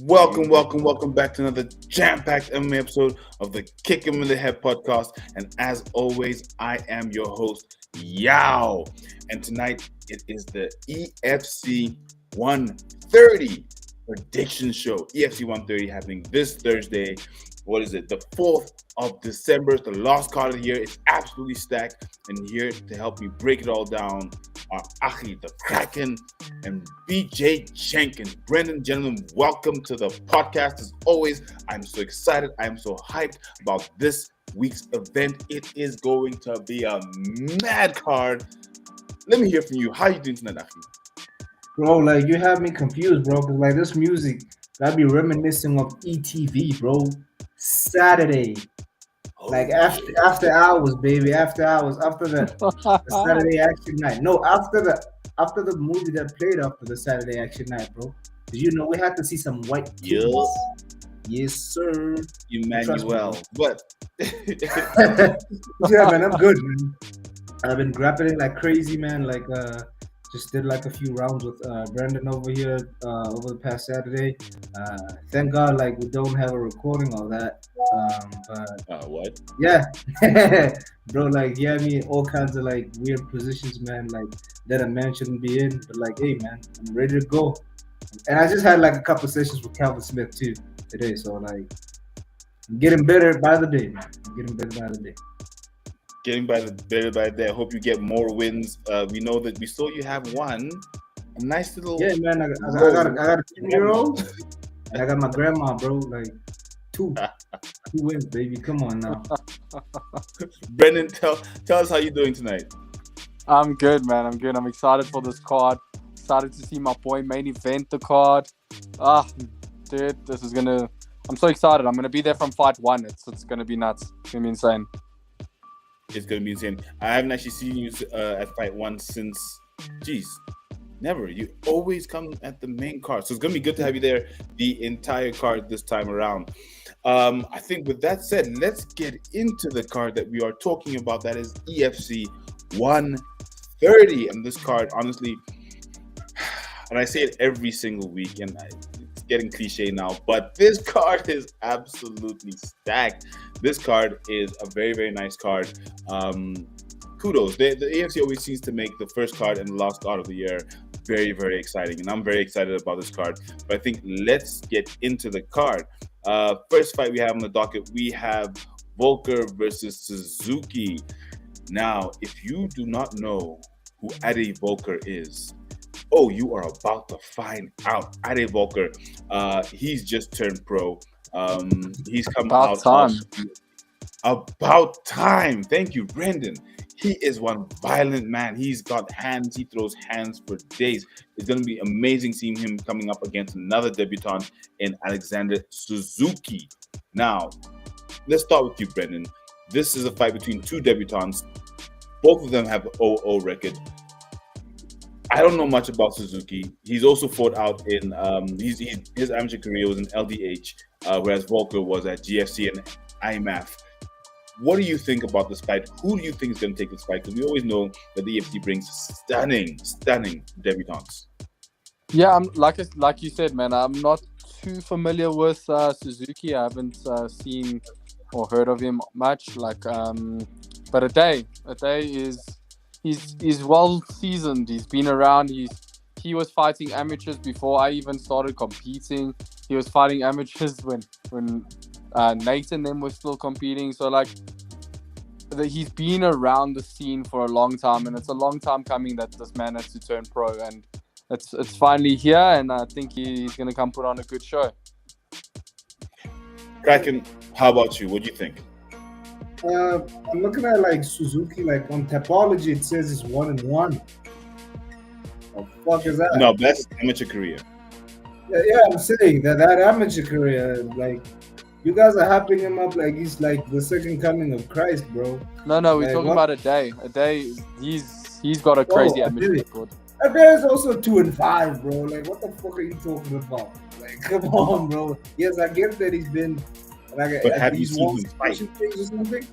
Welcome back to another jam-packed MMA episode of the Kick 'em in the Head podcast. And as always, I am your host, Yao. And tonight it is the EFC 130 prediction show. EFC 130 happening this Thursday. What is it? The 4th of December. It's the last card of the year. It's absolutely stacked. And here to help me break it all down are Achi, the Kraken, and BJ Jenkins. Brendan, gentlemen, welcome to the podcast. As always, I'm so excited. I'm so hyped about this week's event. It is going to be a mad card. Let me hear from you. How are you doing tonight, Achi? Bro, like, you have me confused, bro, because, like, this music, that'd be reminiscing of ETV, bro. Saturday. Like, after hours, baby. After hours. After the Saturday action night. No, after the movie that played after the Saturday action night, bro. Because, you know, we had to see some white kids. Yes, sir. Emmanuel. But yeah, man, I'm good, man. I've been grappling like crazy, man. Like, just did like a few rounds with Brendan over here over the past Saturday. Thank God, like, we don't have a recording of that. But what? Yeah, bro. Like, yeah, I mean, all kinds of like weird positions, man. Like that a man shouldn't be in. But like, hey, man, I'm ready to go. And I just had like a couple sessions with Calvin Smith too today. So like, I'm getting better by the day, man. Getting better by the day. I hope you get more wins. We know that we saw you have one. A nice little... Yeah, man. I got a 10-year-old. And I got my grandma, bro. Like, two wins, baby. Come on now. Brendan, tell us how you're doing tonight. I'm good, man. I'm good. I'm excited for this card. Excited to see my boy main event the card. Dude, this is gonna... I'm so excited. I'm gonna be there from fight one. It's gonna be nuts. It's gonna be insane. It's going to be insane. I haven't actually seen you at fight one since, never. You always come at the main card. So it's going to be good to have you there the entire card this time around. I think with that said, let's get into the card that we are talking about. That is EFC 130. And this card, honestly, and I say it every single week, and it's getting cliche now, but this card is absolutely stacked. This card is a very, very nice card. Kudos. The AFC always seems to make the first card and the last card of the year very, very exciting, and I'm very excited about this card. But I think let's get into the card. First fight we have on the docket, we have Volker versus Suzuki. Now, if you do not know who Ade Volker is, you are about to find out. Ade Volker, he's just turned pro. He's come about time. About time. Thank you, Brendan. He is one violent man. He's got hands. He throws hands for days. It's going to be amazing seeing him coming up against another debutant in Alexander Suzuki. Now, let's start with you, Brendan. This is a fight between two debutants. Both of them have 0-0 record. I don't know much about Suzuki. He's also fought out in his amateur career was in LDH, whereas Volker was at GFC and IMAF. What do you think about this fight? Who do you think is going to take this fight? Because we always know that the EFC brings stunning debutants. Yeah, like you said, man. I'm not too familiar with Suzuki. I haven't seen or heard of him much. But Ade is. He's well seasoned. He's been around. He was fighting amateurs before I even started competing. He was fighting amateurs when Nate and them were still competing. So he's been around the scene for a long time, and it's a long time coming that this man has to turn pro, and it's finally here. And I think he's gonna come put on a good show. Kraken, how about you? What do you think? I'm looking at like Suzuki, like on Tapology, it says it's 1-1. What the fuck is that? No, that's amateur career. Yeah, I'm saying that amateur career, like, you guys are hyping him up like he's like the second coming of Christ, bro. No, we're talking about Ade. Ade, he's got a crazy amateur record. Ade is also 2-5, bro. Like, what the fuck are you talking about? Like, come on, bro. Yes, I get that he's been. But have you seen him fight? Or something?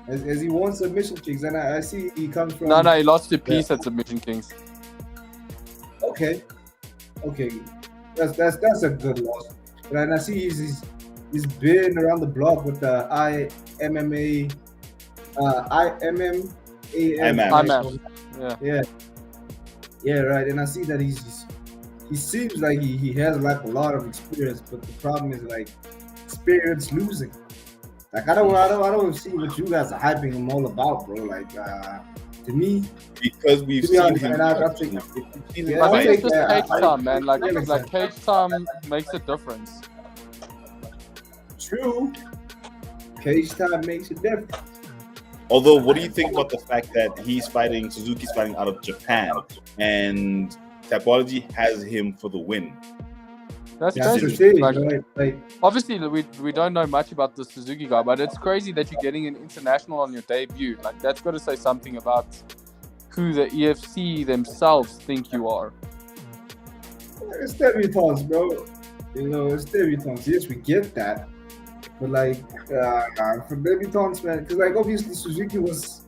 Has he won Submission Kings? And I see he comes from... No, he lost to Peace at Submission Kings. Okay. That's a good loss. But and I see he's been around the block with the IMMA, IMMAM. IMAM. Yeah. Yeah, right. And I see that he seems like he has like a lot of experience, but the problem is like experience losing. Like I don't see what you guys are hyping him all about, bro. Like to me, Because we've to be seen honest, him. man, I'll take I I'll think take it's just cage time, man. Like understand. cage time makes a difference. True. Cage time makes a difference. Although, what do you think about the fact that Suzuki's fighting out of Japan, and Tapology has him for the win? That's That's the crazy. thing, Like, right? Like obviously, we don't know much about the Suzuki guy, but it's crazy that you're getting an international on your debut. Like, that's got to say something about who the EFC themselves think you are. it's debutantes, bro. You know, it's debutantes. Yes, we get that. But like for debutantes, man, because like obviously Suzuki was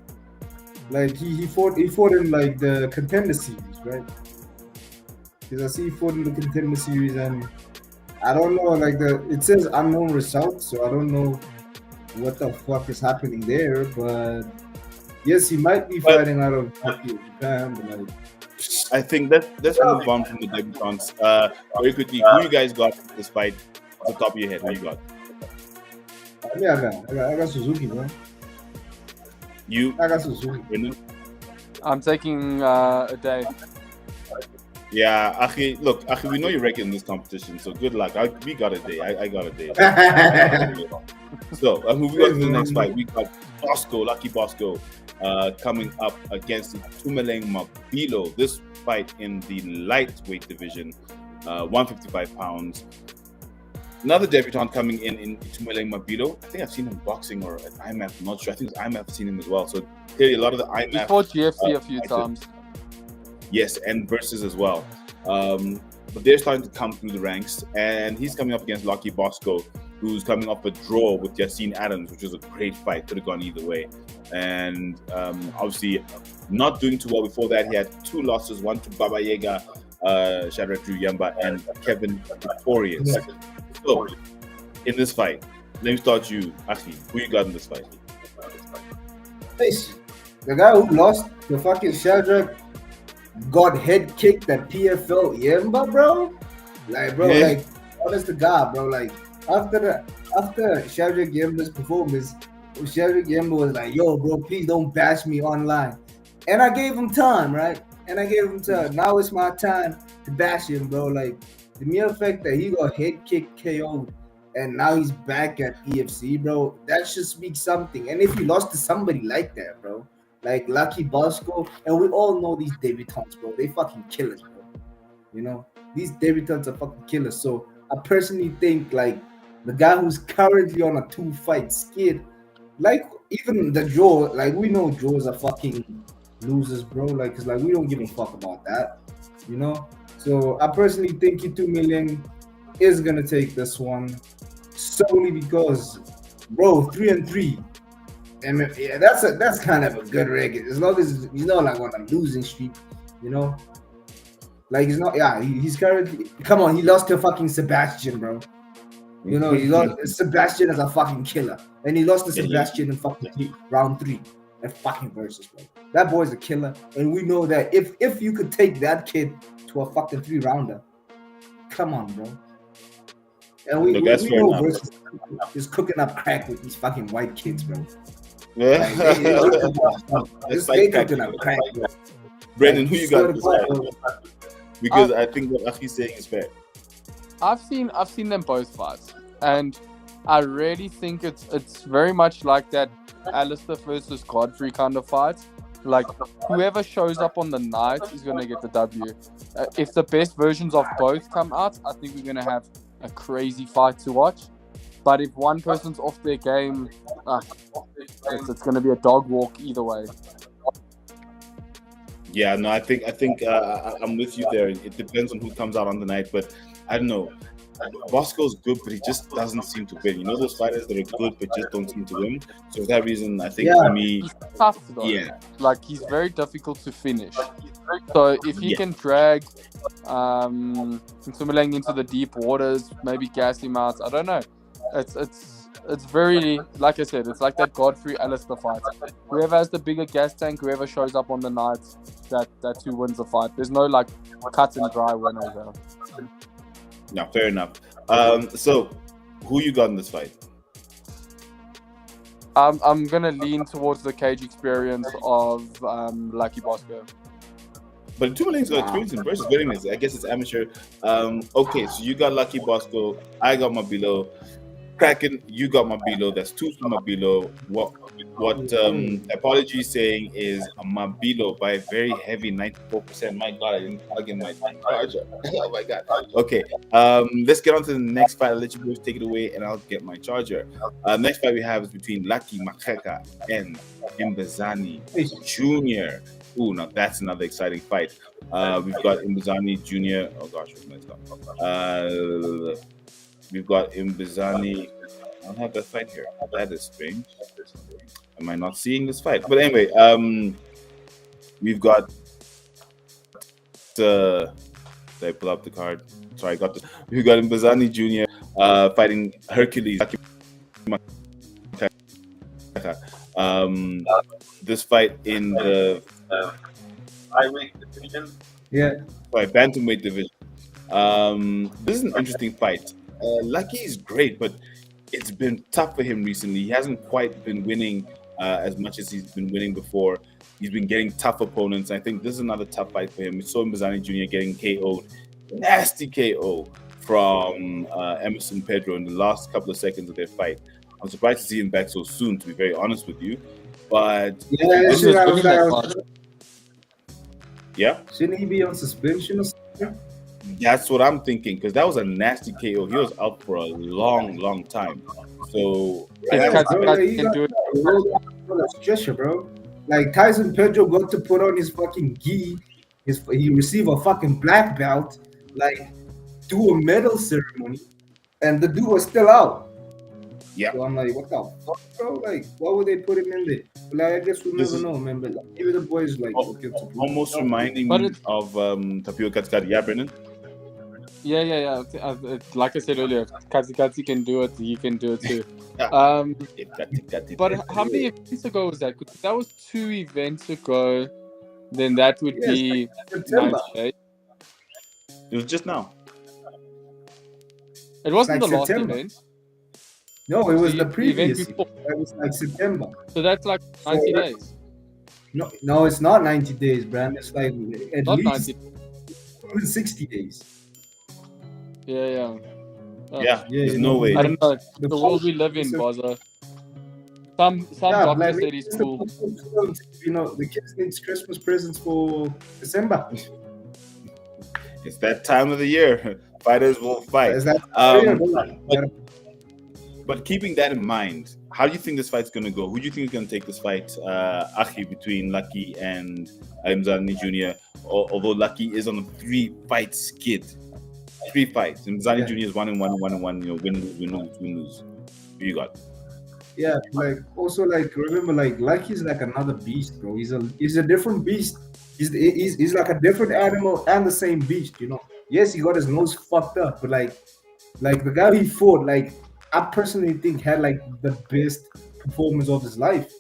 like he fought in like the contender series, right? Because I see he fought in the contender series, and I don't know, like it says unknown results, so I don't know what the fuck is happening there. But yes, he might be fighting out of Japan, but like I think let's move on from the debutants. Very quickly, who you guys got for this fight? Off the top of your head, who you got? I got Suzuki, man. I got Suzuki. Brendan? I'm taking a day. Yeah, Achi, look, we know you're record in this competition, so good luck. We got a day. I got a day. So, moving on to the next fight, we got Lucky Bosco, coming up against Tumeleng Mabilo. This fight in the lightweight division, 155 pounds. Another debutant coming in Tumeleng Mabilo. I think I've seen him boxing or at IMAF. I'm not sure. I think it's IMAF. I've seen him as well. So clearly, a lot of the IMAF. He fought GFC a few times. Yes, and versus as well. But they're starting to come through the ranks, and he's coming up against Lucky Bosco, who's coming off a draw with Yassine Adams, which was a great fight. Could have gone either way. And obviously, not doing too well before that. He had 2 losses, one to Baba Yega, Shadrach Yamba, and Kevin Victorious. So, in this fight, let me start you, Achi. Who you got in this fight? The guy who lost the fucking Shadrach got head kicked at PFL Yemba, bro. Like, bro, Yeah. like, honest to God, bro. Like, after Shadrach Yemba's performance, Shadrach Yemba was like, yo, bro, please don't bash me online. And I gave him time, right? Now it's my time to bash him, bro. Like, the mere fact that he got head kicked, KO'd, and now he's back at EFC, bro, that should speak something. And if you lost to somebody like that, bro, like Lucky Bosco, and we all know these debutantes, bro, they fucking killers, bro. You know, these debutantes are fucking killers. So I personally think, like, the guy who's currently on a 2-fight skid, like, even the draw, like, we know draws are fucking losers, bro. Like, cause like we don't give a fuck about that, you know. So I personally think Tumeleng is gonna take this one solely because, bro, 3-3. And yeah, that's kind of a good record. As long as he's not like on a losing streak, you know. Like he's not. Yeah, he's currently. Come on, he lost to fucking Sebastian, bro. You know, he lost. Sebastian is a fucking killer, and he lost to Sebastian in fucking round 3 at fucking versus, bro. That boy's a killer, and we know that if you could take that kid to a fucking 3-rounder, come on, bro. And we know versus is cooking up crack with these fucking white kids, bro. Yeah. They cooking up crack, bro. Brendan, who you got in this fight? Because I think what Achi's saying is fair. I've seen them both fight, and I really think it's very much like that Alistair versus Godfrey kind of fight. Like, whoever shows up on the night is going to get the W. If the best versions of both come out, I think we're going to have a crazy fight to watch. But if one person's off their game, it's going to be a dog walk either way. Yeah, no, I think I'm with you there. It depends on who comes out on the night, but I don't know. Bosco's good, but he just doesn't seem to win. You know those fighters that are good but just don't seem to win. So for that reason, I think for me, he's tough though. Yeah, like he's very difficult to finish. So if he Yeah. can drag Ntsumuleng into the deep waters, maybe gas him out. I don't know. It's very, like I said, it's like that Godfrey Alistair fight. Whoever has the bigger gas tank, whoever shows up on the night, that's who wins the fight. There's no like cut and dry winner here. No, fair enough. So who you got in this fight? I'm gonna lean towards the cage experience of Lucky Bosco. But Ntsumuleng's got experience in versus willingness. I guess it's amateur. Okay, so you got Lucky Bosco. I got Mabilo. Kraken, you got Mabilo. That's two from Mabilo. What Tapology is saying is a Mabilo by a very heavy 94%. My God, I didn't plug in my charger. Oh my God. Okay, let's get on to the next fight. I'll let you boys take it away, and I'll get my charger. Next fight we have is between Lucky Makeka and Mbazani Jr. Ooh, now that's another exciting fight. We've got Mbazani Jr. Oh gosh, what's messed up? We've got Mbazani. I don't have that fight here. That is strange. Am I not seeing this fight? But anyway, we've got did I pull up the card? Sorry, I got this. We've got Mbazani Jr. Fighting Hercules. This fight in the flyweight division. Yeah. Bantamweight division. This is an interesting fight. Lucky is great, but it's been tough for him recently. He hasn't quite been winning as much as he's been winning before. He's been getting tough opponents. I think this is another tough fight for him. We saw Mbazani Jr. getting KO'd, nasty KO from Emerson Pedro in the last couple of seconds of their fight. I'm surprised to see him back so soon, to be very honest with you. But yeah, shouldn't he be on suspension or something? That's what I'm thinking, because that was a nasty KO. He was out for a long time. So gesture, bro. Like Tyson Pedro got to put on his fucking gi. He received a fucking black belt, like do a medal ceremony, and the dude was still out. Yeah. So I'm like, what the fuck, bro? Like, why would they put him in there? But like, I guess we'll never know, man. But like, maybe the boys like almost reminding me of Tapio Katkati. Yeah, Brendan? Yeah. Like I said earlier, Katsi can do it. He can do it too. But how many events ago was that? That was 2 events ago. Then that would be September. 98. It was just now. It wasn't Like the last September. event. No, it was the event previous. before. That was like September. So that's like 90 days. No, it's not 90 days, Brand. It's like at Not least 90. even 60 days. Yeah. There's no way. I don't know. The world we live in, Baza. Some doctor like, said he's cool. You know, the kids need Christmas presents for December. It's that time of the year. Fighters will fight. Is that But keeping that in mind, how do you think this fight's going to go? Who do you think is going to take this fight, Achi, between Lucky and Mbazani Jr.? Although Lucky is on a 3-fight skid. 3 fights. Mbazani Jr. is 1-1. You know, win, lose. Who you got? Yeah, like also like remember like Lucky's like another beast, bro. He's a different beast. He's like a different animal and the same beast, you know. Yes, he got his nose fucked up, but like the guy he fought, like I personally think had like the best performance of his life,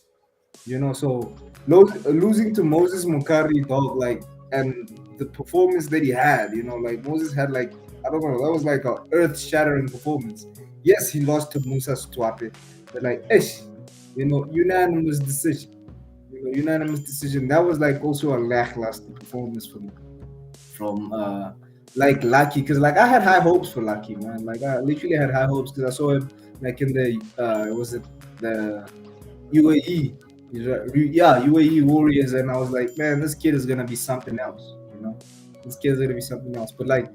you know. So losing to Moses Mukari, dog, like, and the performance that he had, you know, like Moses had like, I don't know, that was like a earth-shattering performance. Yes, he lost to Musa Stwape, but like, you know, unanimous decision. That was like also a lackluster performance from like Lucky, because like I had high hopes for Lucky, man. Like I literally had high hopes because I saw him like in the the UAE, UAE Warriors, and I was like, man, this kid is gonna be something else, you know. This kid's gonna be something else. But like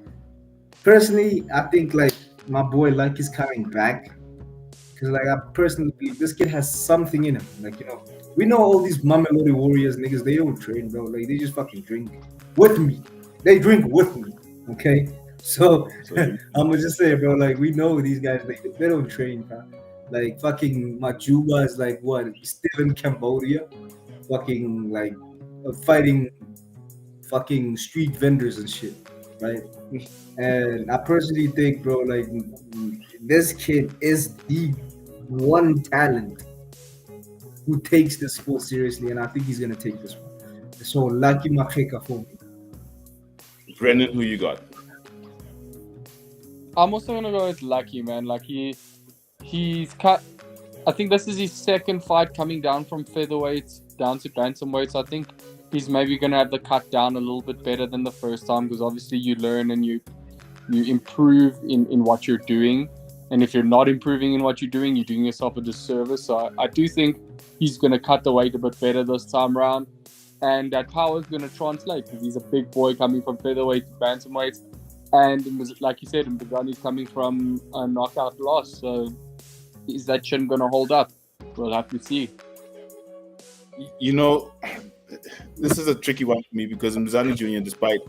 personally, I think like my boy Lucky's coming back, because like I personally believe this kid has something in him. Like, you know, we know all these Mamelodi Warriors niggas, they don't train, bro. Like they just fucking drink with me. They drink with me. Okay, so I'm gonna just say, bro, like we know these guys, they don't train, bro. Like fucking Majuba is like what, still in Cambodia, fucking like fighting fucking street vendors and shit, right? And I personally think, bro, like this kid is the one talent who takes this sport seriously, and I think he's gonna take this one. So lucky Makeka for me. Brendan, who you got? I'm also gonna go with Lucky, man. He's cut. I think this is his second fight coming down from featherweight down to bantamweight. So I think he's maybe gonna have the cut down a little bit better than the first time, because obviously you learn and you improve in what you're doing. And if you're not improving in what you're doing yourself a disservice. So I do think he's gonna cut the weight a bit better this time around, and that power is gonna translate, because he's a big boy coming from featherweight to bantamweight. And like you said, Mbazani's coming from a knockout loss. So is that chin going to hold up? We'll have to see. You know, this is a tricky one for me, because Mbazani Jr., despite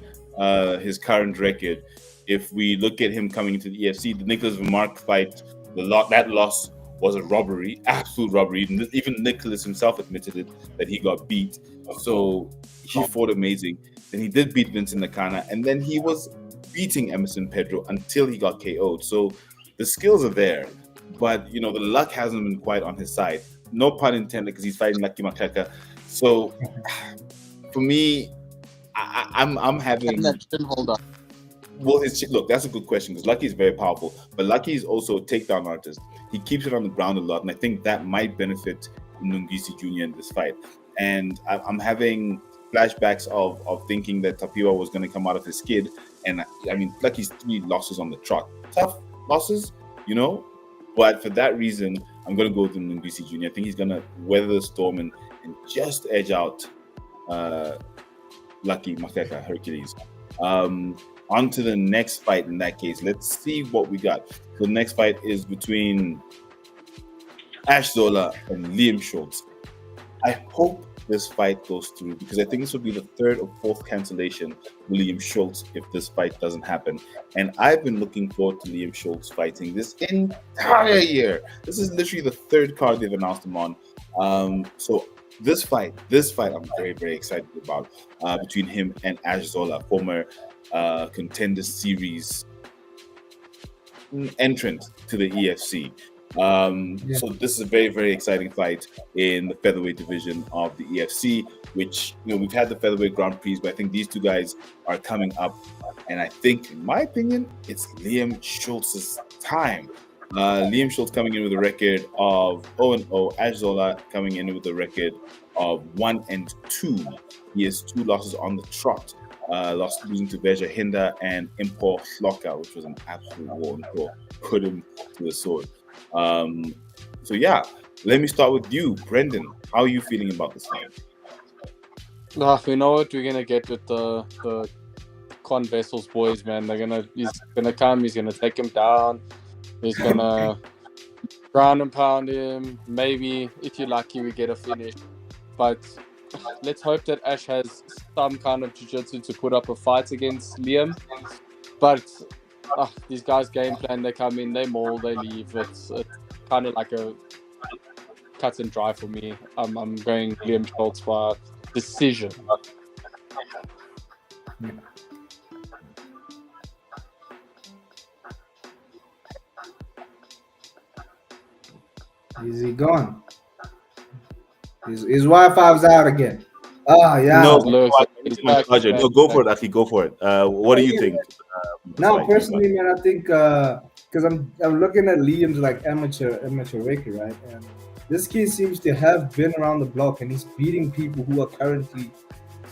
his current record, if we look at him coming into the EFC, the Nicholas Vermark fight, that loss was a robbery, absolute robbery. Even Nicholas himself admitted it, that he got beat. So he fought amazing. Then he did beat Vincent Nakana, and then he was beating Emerson Pedro until he got KO'd. So the skills are there, but the luck hasn't been quite on his side. No pun intended, because he's fighting Lucky Makeka. So for me, I'm having. That shouldn't hold up. Well, look, that's a good question, because Lucky is very powerful, but Lucky is also a takedown artist. He keeps it on the ground a lot, and I think that might benefit Nungisi Jr. in this fight. And I'm having flashbacks of thinking that Tapiwa was going to come out of his skid. And I mean, Lucky's 3 losses on the trot. Tough losses, but for that reason, I'm going to go with Nungisi Jr. I think he's going to weather the storm and just edge out Lucky Makeka, Hercules. On to the next fight in that case. Let's see what we got. The next fight is between Ash Zola and Liam Schultz. I hope this fight goes through, because I think this will be the 3rd or 4th cancellation for Liam Schultz if this fight doesn't happen. And I've been looking forward to Liam Schultz fighting this entire year. This is literally the 3rd card they've announced him on. So this fight I'm very, very excited about, between him and Ash Zola, former Contender Series entrant to the EFC. So this is a very, very exciting fight in the featherweight division of the EFC, which we've had the featherweight Grand Prix, but I think these two guys are coming up, and I think, in my opinion, it's Liam Schultz's time. Liam Schultz coming in with a record of 0-0. Ash Zola coming in with a record of 1-2. He has 2 losses on the trot. Losing to Veja Hinda and Impo Hloka, which was an absolute war. Impo put him to the sword. So yeah, let me start with you, Brendan. How are you feeling about this fight? We know what we're gonna get with the Con Vessels boys, man. He's gonna come. He's gonna take him down. He's gonna ground and pound him. Maybe, if you're lucky, we get a finish. But let's hope that Ash has some kind of jiu-jitsu to put up a fight against Liam. But these guys' game plan, they come in, they maul, they leave. It's kind of like a cut and dry for me. I'm going Liam Schultz by decision. Is he gone? His Wi-Fi's out again. Oh yeah. No, go for it, Aki. Go for it. What do you think? No, personally, man, I think because I'm looking at Liam's like amateur record, right? And this kid seems to have been around the block, and he's beating people who are currently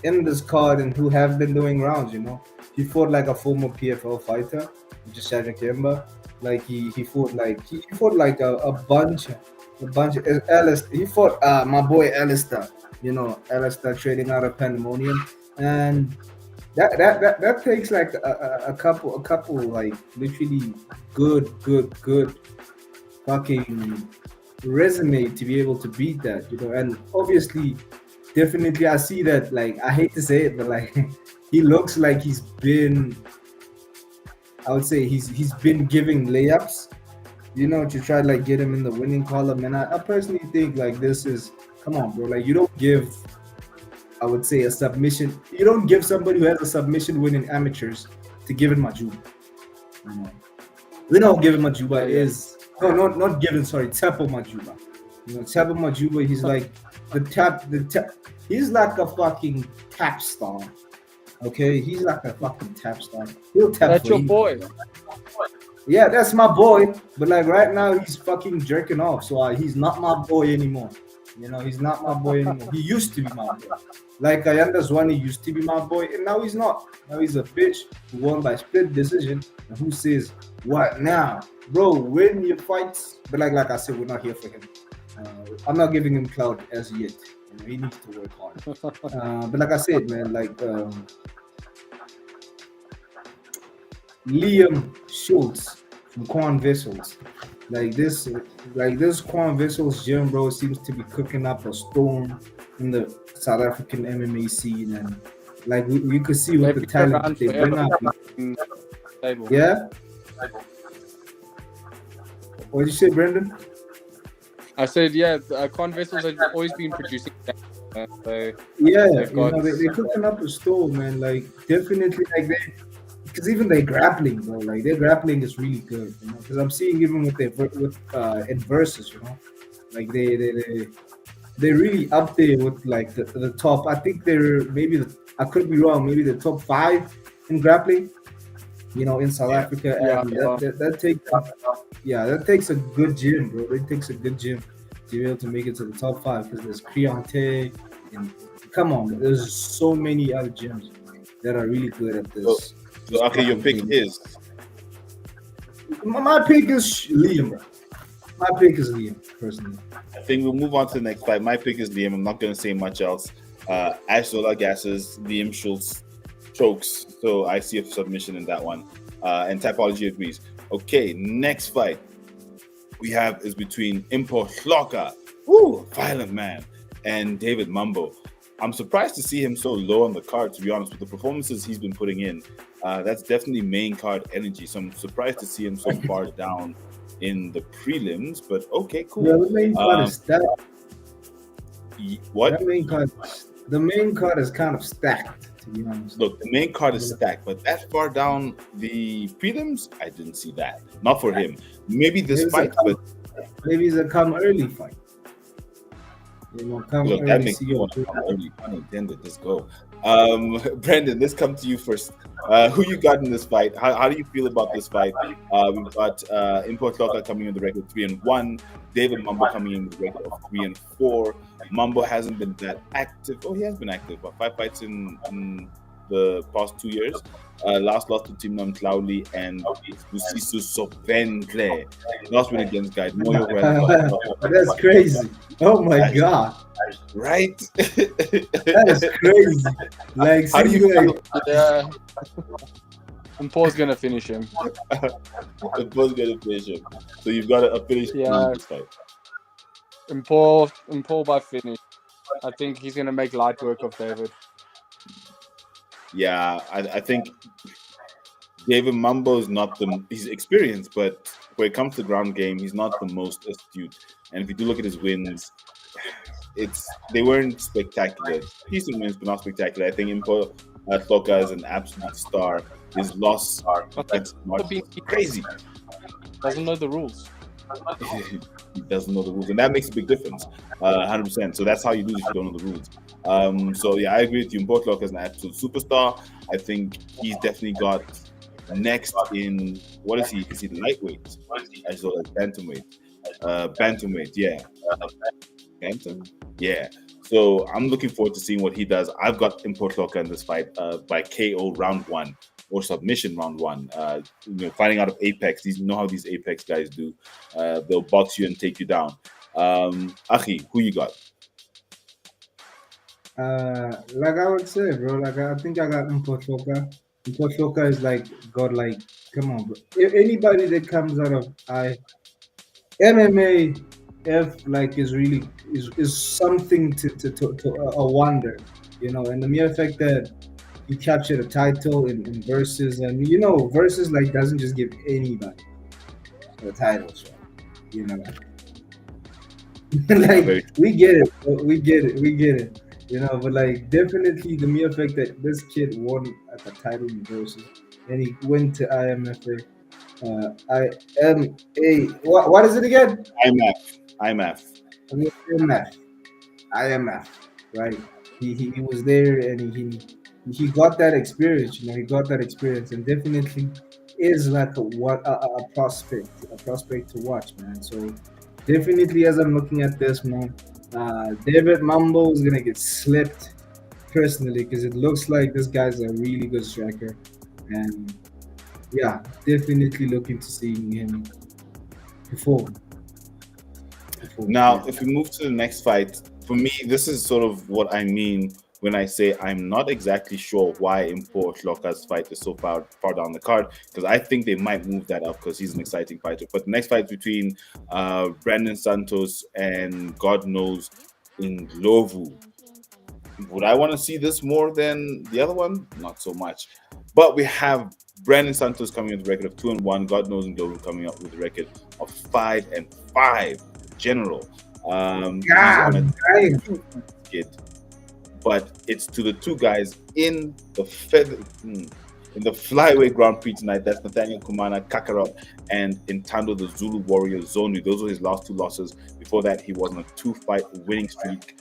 in this card and who have been doing rounds. He fought like a former PFL fighter, which is Shadra Kemba. Like he fought like a bunch of Alistair. He fought my boy Alistair. Alistair trading out of Pandemonium, and that takes like a couple like literally good fucking resume to be able to beat that, and obviously, definitely I see that, like, I hate to say it, but like he looks like he's been giving layups, to try to like get him in the winning column. And I personally think like this is, come on, bro, like you don't give I would say a submission. You don't give somebody who has a submission win in amateurs to give it Majuba. You know, we don't give it Majuba is not given. Sorry, Tepo Majuba. You know, Tepo Majuba. He's like the tap. He's like a fucking tap star. Okay, he's like a fucking tap star. He'll tap. That's for your boy. Yeah, that's my boy. But like right now, he's fucking jerking off. So he's not my boy anymore. You know, he's not my boy anymore. He used to be my boy. Like Ntando Zondi used to be my boy, and now he's not. Now he's a bitch who won by split decision. And who says what now, bro? Win your fights. But like I said, we're not here for him. I'm not giving him clout as yet. You know, he needs to work hard. But like I said, man, like Liam Schultz from Quan Vessels. Like this Quan Vessels gym, bro, seems to be cooking up a storm in the South African MMA scene, and like you could see with the talent they bring up. Yeah. What did you say, Brendan? I said, yeah, Con Vessels have always been producing. So yeah, they're cooking up a storm, man. Like definitely, like because even their grappling, bro, like their grappling is really good. You know, because I'm seeing even with in versus, you know, like they're really up there with like the top. I think they're I could be wrong, maybe the top 5 in grappling. You know, in South Africa, and that takes a good gym, bro. It takes a good gym to be able to make it to the top 5 because there's Creonte, and come on, there's so many other gyms that are really good at this. So okay, your pick is? My pick is Liam, bro. My pick is Liam, personally. I think we'll move on to the next fight. My pick is Liam. I'm not going to say much else. Ash Zola gasses, Liam Schultz chokes. So I see a submission in that one. And Tapology agrees. Okay, next fight we have is between Impo Hloka, violent man, and David Mambo. I'm surprised to see him so low on the card, to be honest, with the performances he's been putting in. That's definitely main card energy. So I'm surprised to see him so far down in the prelims, but okay, cool. Yeah, the main card is stacked. What? The main card is kind of stacked, to be honest. Look, the main card is stacked, but that far down the prelims, I didn't see that. Not for him. Maybe this fight, but maybe it's a come early fight. You know, come look, early. that makes you want to come early. Unintended. Let's go. Brendan, let's come to you first. Who you got in this fight? How do you feel about this fight? We've got Impo Hloka coming in the record 3-1. David Mambo coming in with a record of 3-4. Mambo hasn't been that active. Oh, he has been active, but 5 fights in the past 2 years. Last loss to Team Cloudly and Busiso Sopendre. Last win against Guy Moyo. That's crazy. Oh my god. Right? That is crazy. Like, how do you feel? Yeah. And Paul's gonna finish him. And Paul's gonna finish him. So you've got a finish in this fight. And Paul by finish. I think he's gonna make light work of David. Yeah, I think David Mambo's not he's experienced, but when it comes to ground game, he's not the most astute. And if you do look at his wins, they weren't spectacular. Decent wins, but not spectacular. I think Impo Hloka is an absolute star. His loss is crazy. Doesn't know the rules. He doesn't know the rules, and that makes a big difference. 100%. So that's how you lose if you don't know the rules. So yeah, I agree with you. Impo Hloka is an absolute superstar. I think he's definitely got next in what is he? Is he lightweight as well as bantamweight? Bantamweight, yeah. Bantam, yeah. So I'm looking forward to seeing what he does. I've got Impo Hloka in this fight by KO round 1 or submission round 1. Fighting out of Apex. You know how these Apex guys do. They'll box you and take you down. Achi, who you got? Like I would say, bro. Like I think I got Impo Hloka. Impo Hloka is come on, bro. If anybody that comes out of MMA, is really is something to a wonder, and the mere fact that you captured a title in versus, and versus doesn't just give anybody the titles, right? We get it, we get it. You know, but like definitely the mere fact that this kid won at the title universal and he went to IMFA. What is it again? IMF. I mean, IMF, right? He was there and he got that experience. You know, he got that experience and definitely is like a prospect to watch, man. So definitely, as I'm looking at this, man, David Mambo is gonna get slipped personally because it looks like this guy's a really good striker, and yeah, definitely looking to seeing him perform. Now, if we move to the next fight, for me, this is sort of what I mean when I say I'm not exactly sure why Impor Shloka's fight is so far down the card, because I think they might move that up because he's an exciting fighter. But the next fight between Brandon Santos and God knows Ndlovu, would I want to see this more than the other one? Not so much. But we have Brandon Santos coming with a record of 2-1. God knows Ndlovu coming up with a record of 5-5. General. God damn. But it's to the two guys in the Flyweight Grand Prix tonight. That's Nathanial Komana, Kakarot, and Ntando the Zulu Warrior Zondi. Those were his last two losses. Before that, he was on a 2-fight winning streak.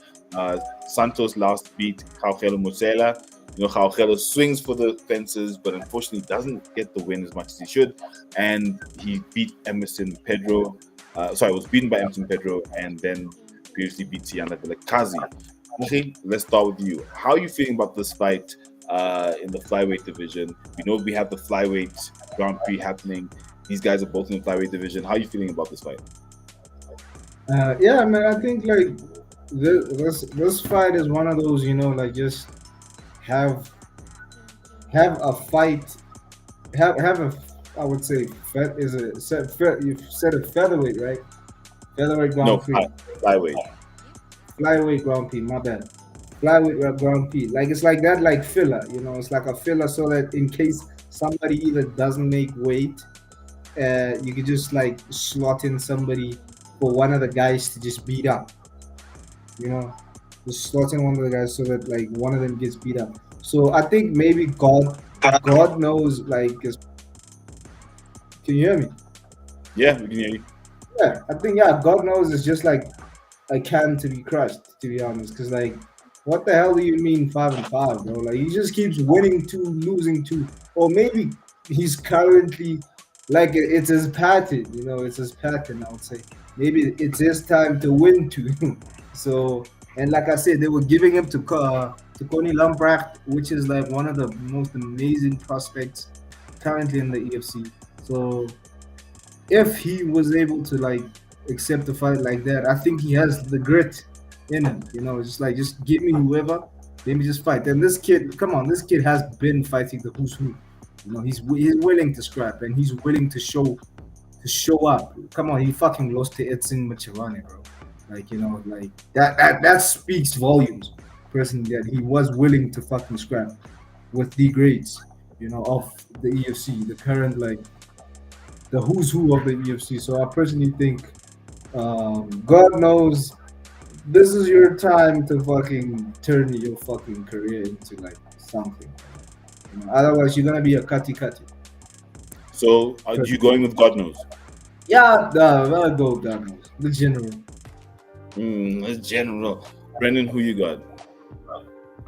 Santos last beat Gaugelo Musela. You know, Gaugelo swings for the fences, but unfortunately doesn't get the win as much as he should. And he beat Emerson Pedro. Was beaten by Emerson Pedro and then previously beat Tiana Vilakazi. Let's start with you. How are you feeling about this fight in the flyweight division? We know we have the Flyweight Grand Prix happening. These guys are both in the flyweight division. How are you feeling about this fight? Yeah, man, I think like this fight is one of those, you know, like just have a fight, have a, I would say, you said a featherweight, right? Featherweight Grand Prix. Flyweight. Flyweight Grand Prix, my bad. Flyweight Grand Prix. Like it's like that, like filler, you know, it's like a filler so that in case somebody either doesn't make weight, you could just like slot in somebody for one of the guys to just beat up. You know, just slot in one of the guys so that like one of them gets beat up. So I think maybe God knows, like, can you hear me? Yeah, we can hear you. Yeah, I think God knows it's just like a can to be crushed, to be honest. Because like, what the hell do you mean 5-5, bro? Like he just keeps winning 2, losing 2, or maybe he's currently like it's his pattern. You know, it's his pattern. I would say maybe it's his time to win 2. So, and like I said, they were giving him to Connie Lamprecht, which is like one of the most amazing prospects currently in the EFC. So if he was able to like accept a fight like that, I think he has the grit in him. You know, just give me whoever, let me just fight. And this kid, come on, this kid has been fighting the who's who. You know, he's willing to scrap and he's willing to show up. Come on, he fucking lost to Edson Machirane, bro. Like, you know, like that speaks volumes. Personally, that he was willing to fucking scrap with the grades, you know, of the EFC, the current like the who's who of the EFC. So I personally think, God knows, this is your time to fucking turn your fucking career into like something. You know, otherwise, you're gonna be a cutty. So are you going with God knows? Yeah, I'll go with God knows. The general. The general. Brendan, who you got?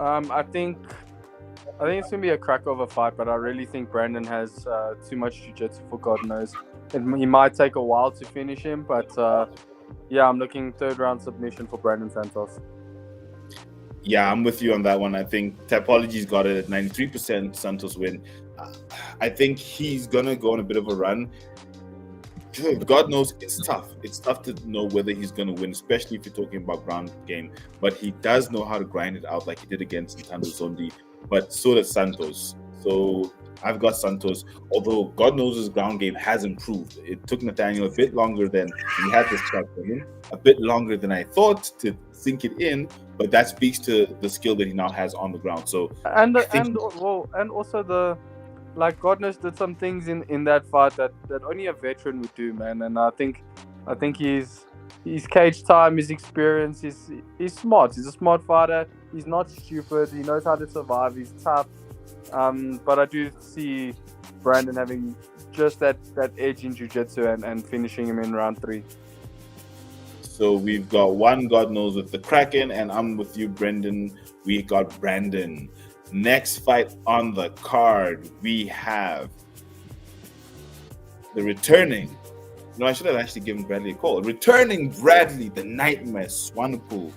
I think it's gonna be a crack of a fight, but I really think Brandon has too much jiu-jitsu for God knows. He might take a while to finish him, but yeah, I'm looking 3rd round submission for Brandon Santos. Yeah, I'm with you on that one. I think Tapology's got it at 93% Santos win. I think he's gonna go on a bit of a run. God knows it's tough. It's tough to know whether he's going to win, especially if you're talking about ground game. But he does know how to grind it out like he did against Ntando Zondi. But so does Santos. So I've got Santos. Although God knows his ground game has improved. It took Nathaniel a bit longer than he had this chat for him. A bit longer than I thought to sink it in. But that speaks to the skill that he now has on the ground. So and also the. Like God knows did some things in that fight that only a veteran would do, man. And I think his cage time, his experience, he's smart. He's a smart fighter. He's not stupid. He knows how to survive. He's tough. But I do see Brandon having just that edge in jiu-jitsu and finishing him in round 3. So we've got one God knows with the Kraken, and I'm with you, Brendan. We got Brandon. Next fight on the card, we have the returning. No, I should have actually given Bradley a call. Returning Bradley, the Nightmare Swanepoel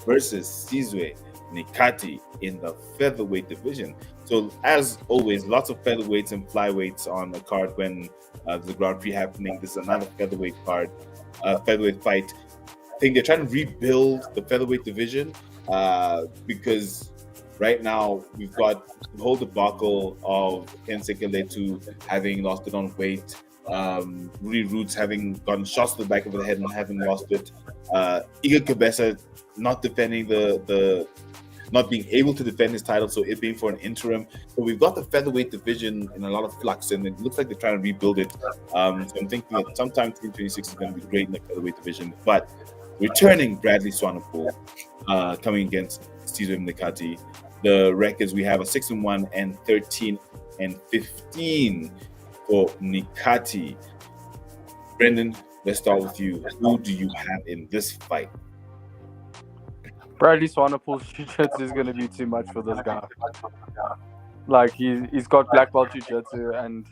versus Sizwe Nikati in the featherweight division. So as always, lots of featherweights and flyweights on the card when the Grand Prix happening. This is another featherweight card, featherweight fight. I think they're trying to rebuild the featherweight division because right now we've got the whole debacle of Ken Sekeletu having lost it on weight, Rudy Roots having gotten shots to the back of the head and having lost it, Iga Cabeza not defending not being able to defend his title, so it being for an interim. So we've got the featherweight division in a lot of flux, and it looks like they're trying to rebuild it. So I'm thinking that sometime 2026 is going to be great in the featherweight division. But returning Bradley Swanepoel, coming against Sizwe Nikati. The records we have are 6-1 and 13-15 for Nikati. Brendan, let's start with you. Who do you have in this fight? Bradley Swanepoel's jiu-jitsu is going to be too much for this guy. Like, he's got black belt jiu-jitsu, and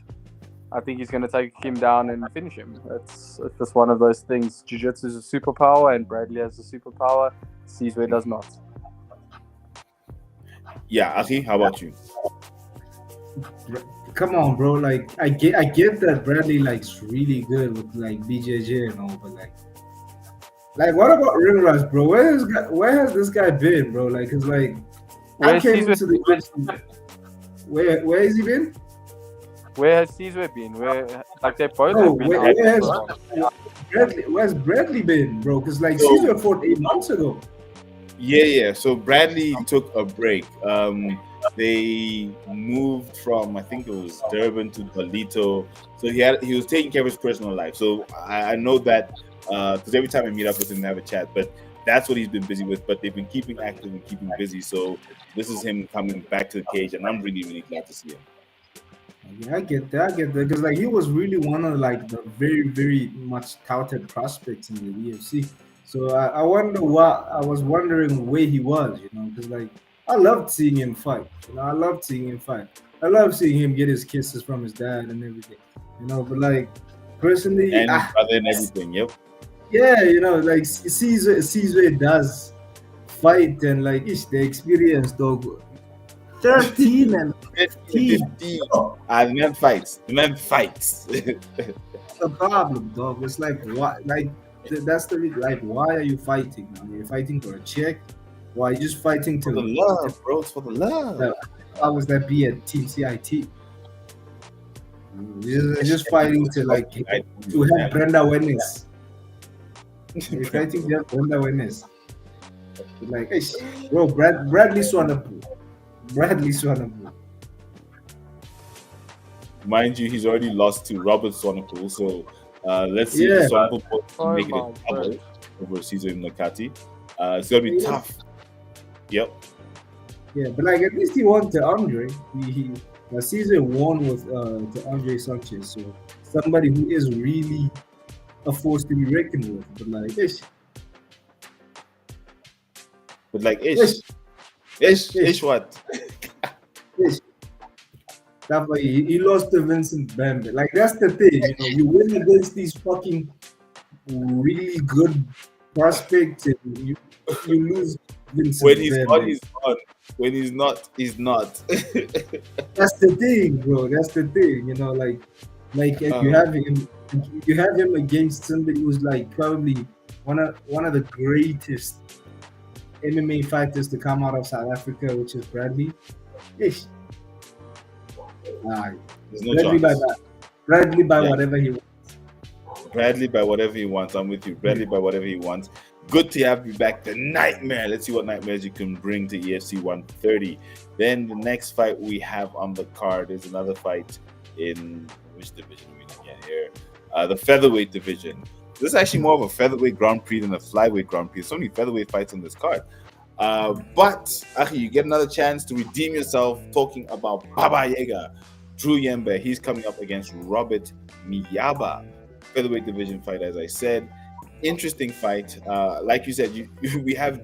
I think he's going to take him down and finish him. It's just one of those things. Jiu-jitsu is a superpower, and Bradley has a superpower. Sizwe does not. Yeah, Aki, how about you? Come on, bro. Like, I get that Bradley likes really good with like BJJ and all, but like, what about ring rust, bro? Where has this guy been, bro? Like, it's like I came into the UFC. Where has he been? Where has Sizwe been? Like they both have been. Where's Bradley been, bro? Because like Sizwe fought 8 months ago. Yeah. So Bradley took a break. They moved from, I think it was Durban to Palito. So he was taking care of his personal life. So I know that because every time I meet up with him, I have a chat. But that's what he's been busy with. But they've been keeping active and keeping busy. So this is him coming back to the cage, and I'm really, really glad to see him. Yeah, I get that. Because like he was really one of like the very, very much touted prospects in the EFC. So I was wondering where he was, because like I loved seeing him fight. I loved seeing him fight. I love seeing him get his kisses from his dad and everything. But like personally, and brother and everything. Yep. Yeah, like Sizwe does fight, and like the experience, dog. 13 and 15. And the man fights. The problem, dog. It's like what? Like that's the like. Why are you fighting? Are you fighting for a check? Why are you just fighting for the love, bro? It's for the love. How was that be at Team CIT? You're just fighting to like to have brand awareness. You're fighting to have brand awareness. Like, hey, bro, Bradley Swanepoel. Mind you, he's already lost to Robert Swanepoel, so let's see if Swanepoel make it a double over Sizwe Nikati. It's gonna be tough. Yep. Yeah, but like at least he won to Andre. Sizwe won with to Andre Sanchez, so somebody who is really a force to be reckoned with. But like ish. Ish what? That's why he lost to Vincent Bambi. Like that's the thing, you win against these fucking really good prospects, and you lose Vincent when he's Bambi. on, he's on. When he's not, he's not. That's the thing, bro. That's the thing. Like if you have him against somebody who's like probably one of the greatest MMA fighters to come out of South Africa, which is Bradley. Ish. There's no Bradley by whatever he wants. Bradley by whatever he wants. I'm with you. Bradley by whatever he wants. Good to have you back. The Nightmare. Let's see what nightmares you can bring to EFC 130. Then the next fight we have on the card is another fight in which division are we looking at here? The featherweight division. This is actually more of a featherweight Grand Prix than a flyweight Grand Prix. There's so many featherweight fights on this card. But Achi, you get another chance to redeem yourself talking about Baba Yaga, Drew Yemba. He's coming up against Robert Miyaba, featherweight division fight. As I said, interesting fight. Like you said, we have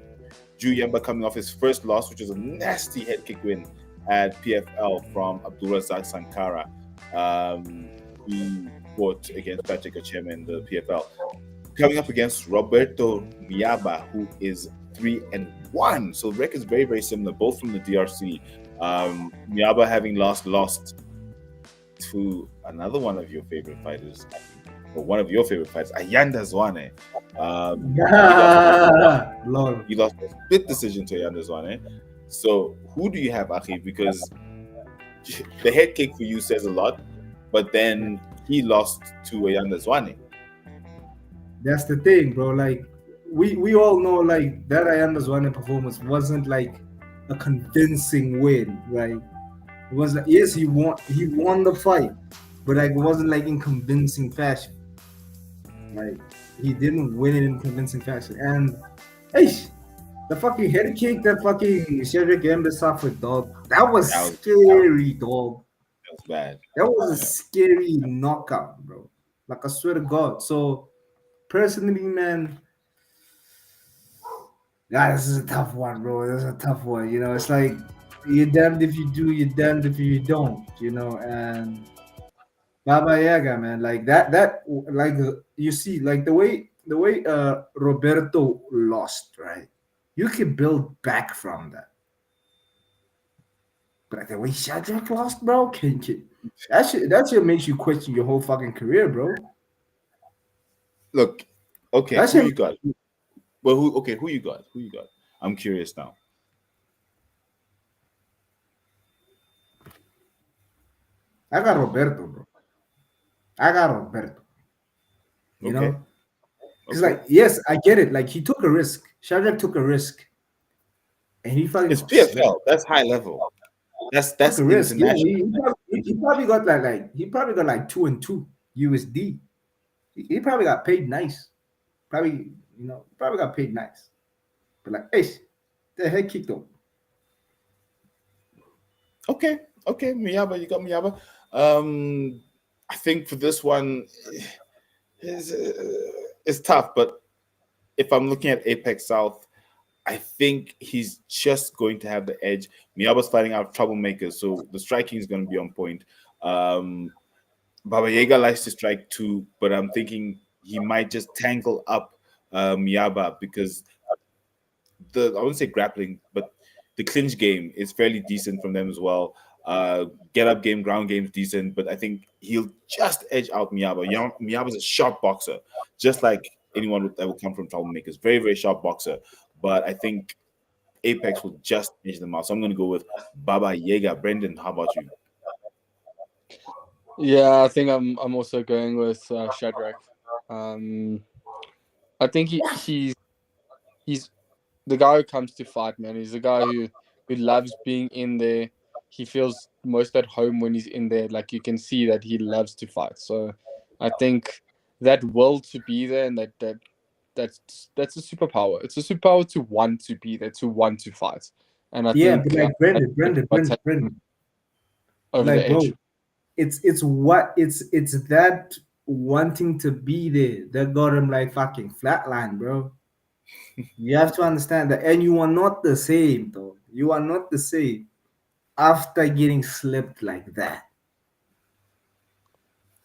Drew Yemba coming off his first loss, which was a nasty head kick win at PFL from Abdulrazak Sankara. He fought against Patrick Acheme in the PFL. Coming up against Roberto Miyaba, who is 3-1. So the record is very, very similar, both from the DRC. Miyaba having lost to another one of your favorite fighters, or one of your favorite fighters, Ayanda Zwane. He lost a split decision to Ayanda Zwane. So who do you have, Achi? Because the head kick for you says a lot, but then he lost to Ayanda Zwane. That's the thing, bro. Like we all know, like that Ayanda Zwane performance wasn't like a convincing win, right? It was like, yes, he won the fight, but like it wasn't like in convincing fashion. Like he didn't win it in convincing fashion. And hey, the fucking head kick that fucking Cedric Yemba suffered, dog. That was scary, dog. That was bad. That was a scary knockout, bro. Like I swear to God. So personally, man, God, this is a tough one, bro. This is a tough one. You know, it's like you're damned if you do, you're damned if you don't. You know, and Baba Yaga, man, like that, like you see, like the way Roberto lost, right? You can build back from that. But like the way Shadrach lost, bro, that shit makes you question your whole fucking career, bro. Look, okay, That who shit, you got? Well, who you got? Who you got? I'm curious now. I got Roberto, bro. I got Roberto. You Okay. know, because like yes, I get it. Like he took a risk. Shadrach took a risk, and he fucking It's PFL. That's high level. That's took a risk. Yeah, international. he probably got he probably got like 2-2 USD. He probably got paid nice. Probably probably got paid nice. But like, hey, the head kick though. Okay, Miyaba, you got Miyaba. I think for this one, it's tough. But if I'm looking at Apex South, I think he's just going to have the edge. Miyaba's fighting out troublemakers, so the striking is going to be on point. Baba Yaga likes to strike too, but I'm thinking he might just tangle up Miyaba because I wouldn't say grappling, but the clinch game is fairly decent from them as well. Get up game, ground game is decent, but I think he'll just edge out Miyaba. Miyaba's a sharp boxer, just like anyone that will come from troublemakers. Very, very sharp boxer. But I think Apex will just edge them out. So I'm going to go with Baba Yaga. Brendan, how about you? Yeah, I think I'm also going with Shadrach. I think he's the guy who comes to fight, man. He's the guy who loves being in there. He feels most at home when he's in there. Like you can see that he loves to fight. So I think that will to be there and that's a superpower. It's a superpower to want to be there, to want to fight. And I Yeah, think but like Brendan, over like the edge. bro, it's that wanting to be there that got him like fucking flatline, bro. You have to understand that, and you are not the same, though. You are not the same after getting slipped like that.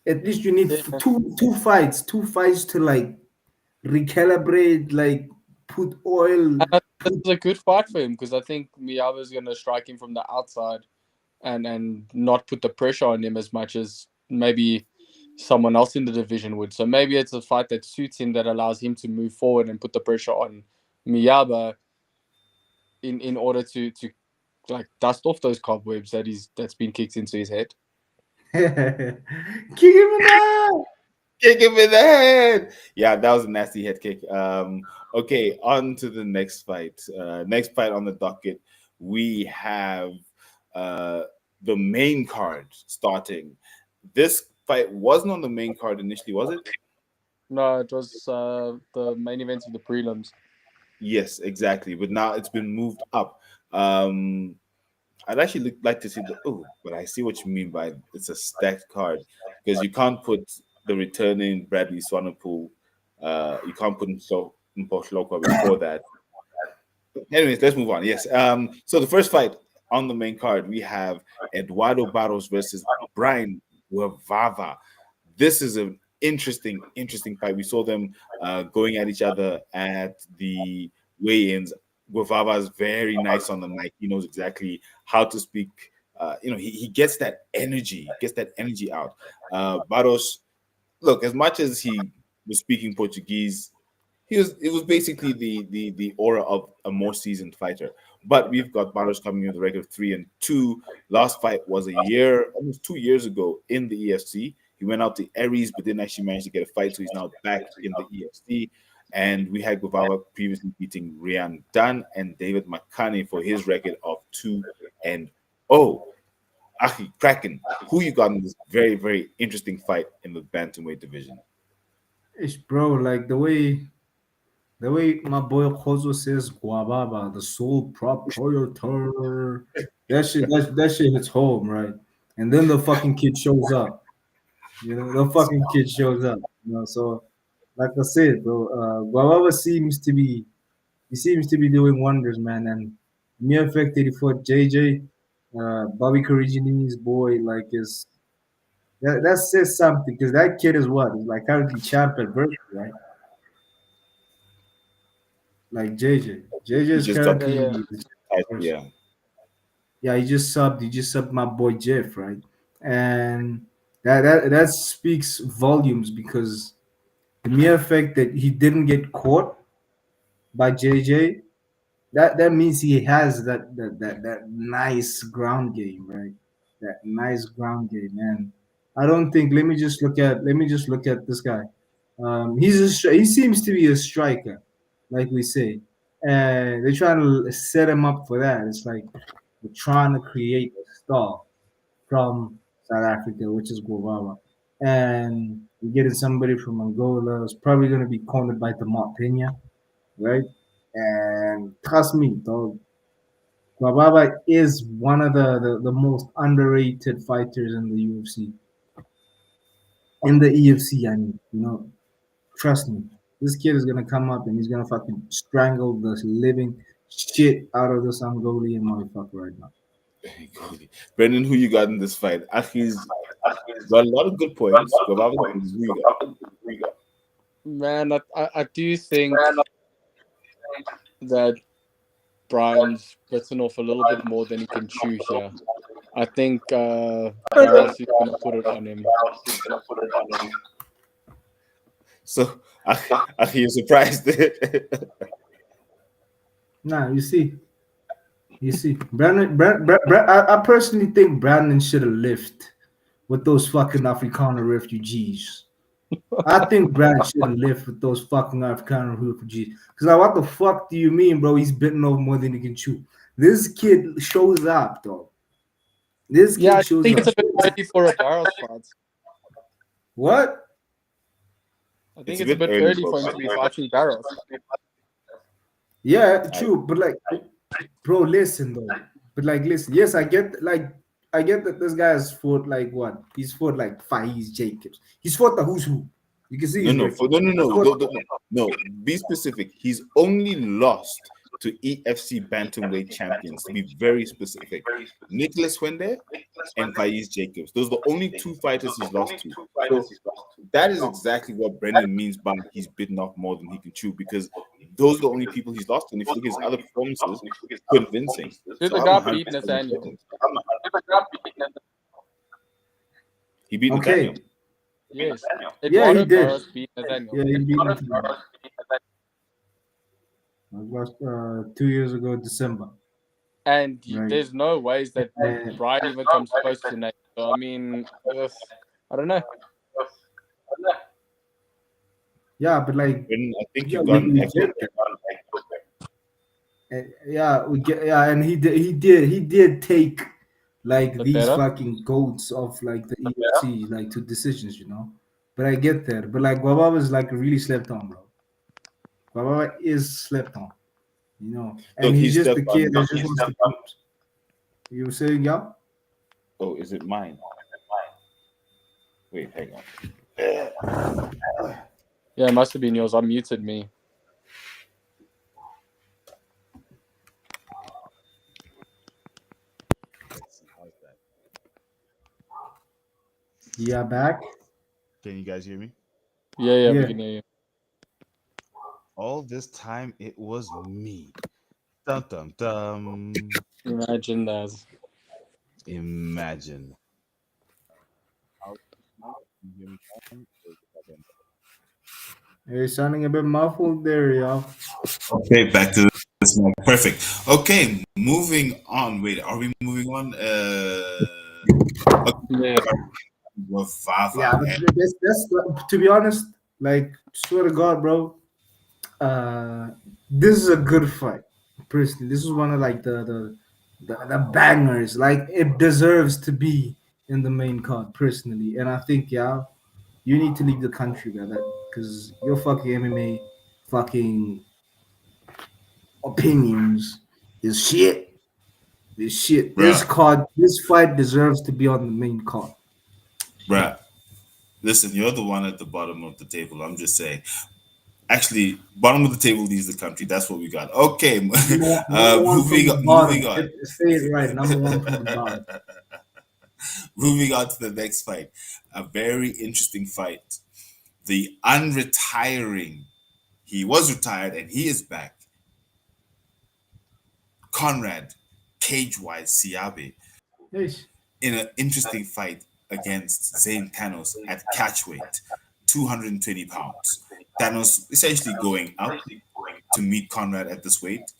At least you need Yeah. two fights to like recalibrate, like put oil. This is a good fight for him because I think Miyaba's going to strike him from the outside and not put the pressure on him as much as maybe someone else in the division would. So maybe it's a fight that suits him, that allows him to move forward and put the pressure on Miyaba in order to like dust off those cobwebs that's been kicked into his head. Kick him in the Kick him in the head. Yeah, that was a nasty head kick. Okay, on to the next fight. Next fight on the docket, we have the main card starting. This fight wasn't on the main card initially, was it? No, it was the main event of the prelims. Yes, exactly. But now it's been moved up. Um, I'd actually like to see the. Oh, but I see what you mean by it's a stacked card because you can't put the returning Bradley Swanepoel. You can't put Mposhloka before that. Anyways, let's move on. Yes. So the first fight on the main card, we have Eduardo Barros versus Brian Guevara. This is an interesting fight. We saw them going at each other at the weigh-ins. Guevara is very nice on the mic. He knows exactly how to speak. He gets that energy, out. Barros, look, as much as he was speaking Portuguese, it was basically the aura of a more seasoned fighter. But we've got Barros coming in with a record of 3-2. Last fight was almost 2 years ago in the EFC. He went out to Aries, but didn't actually manage to get a fight, so he's now back in the EFC. And we had Guevara previously beating Ryan Dunn and David Makane for his record of 2-0. Aki Kraken, who you got in this very, very interesting fight in the bantamweight division? It's bro, like the way my boy Jozo says Guababa, the sole proprietor. That shit hits home, right? And then the fucking kid shows up. The fucking kid shows up. So like I said, bro, Guababa seems to be doing wonders, man. And mere fact that he fought JJ, Bobby Corrigini's boy, like is that says something because that kid is what? Is like currently champ at Berkeley, right? Like JJ He is just got Yeah, currently yeah. yeah, he just subbed my boy Jeff, right? And that speaks volumes because the mere fact that he didn't get caught by JJ, that means he has that nice ground game, right? That nice ground game, and I don't think. Let me just look at this guy. He seems to be a striker, like we say, and they're trying to set him up for that. It's like they're trying to create a star from South Africa, which is Guevara, and we're getting somebody from Angola. It's probably going to be cornered by the Pena, right? And trust me, dog, Guevara is one of the most underrated fighters in the UFC. In the EFC, I mean, trust me. This kid is gonna come up and he's gonna fucking strangle the living shit out of this Angolian motherfucker right now. Brendan, who you got in this fight? Aki's got a lot of good points. Guevara is who you got. man, I do think that Brian's bitten off a little bit more than he can chew here. I think Barros is going to put it on him. So, Aki, you're surprised. Nah, you see, I personally think Brandon should have left with those fucking Afrikaner refugees. I think Brandon should have left with those fucking Afrikaner refugees. Because like, what the fuck do you mean, bro? He's bitten off more than he can chew. This kid shows up, though. This kid I shows think up. it's a bit early for a Barros fight. What? I think it's a bit early for him to be fighting Barros. Yeah, true. But like, bro, listen though. But like, listen. Yes, I get that this guy has fought like what? He's fought like Faiz Jacobs. He's fought the who's who. You can see. No. Be specific. He's only lost to EFC bantamweight champions. To be very specific, Nicholas Wende and Faiz Jacobs. Those are the only two fighters he's lost to. So that is exactly what Brendan means by he's bitten off more than he can chew, because those are the only people he's lost. And if you look at his other performances, convincing. Did the guy beat Nathaniel? He beat Okay. Nathaniel. Yes. Yeah, he did. Barros beat Nathaniel. Yeah, he beat Nathaniel. Last 2 years ago, December. And Right. there's no ways that Brian even comes close to Nate. So, I mean, I don't know. Yeah, but like, Brendan, I think yeah, you've we gone get that. And he did take like But these better? fucking goats of like the EFC like to decisions, But I get that. But like Guavava is like really slept on, bro. Guavava is slept on. you know. And Look, he's he's just the stepped kid on. that just wants to. You were saying, yeah? Oh, is it mine? Wait, hang on. Yeah, it must have been yours. I muted me. Let's see, how's that? Yeah, back. Can you guys hear me? Yeah, we Yeah. can hear you. All this time it was me. Dum dum dum. Imagine that. Imagine. How's this mic? Can you hear me fine? Or is it like You're sounding a bit muffled there, y'all. Okay, back to this mic. Perfect. Okay, moving on. Wait, are we moving on? Yeah. Vava. Yeah, but that's to be honest, like swear to God, bro. This is a good fight. Personally, this is one of like the bangers. Like it deserves to be in the main card. Personally, and I think yeah, you need to leave the country, brother, because your fucking MMA, fucking opinions is shit. This shit. This Bruh, card, this fight deserves to be on the main card. bruh. Listen, you're the one at the bottom of the table. I'm just saying. Actually, bottom of the table leaves the country. That's what we got. Okay, Number one from moving the on. bottom. Moving on. Say it right. Number one from the bottom. Moving on to the next fight. A very interesting fight. The unretiring. He was retired and he is back. Conrad Cage-Wise Siabe Yes. in an interesting fight against Zane Thanos at catchweight, 220 pounds. Thanos essentially going up to meet Conrad at this weight.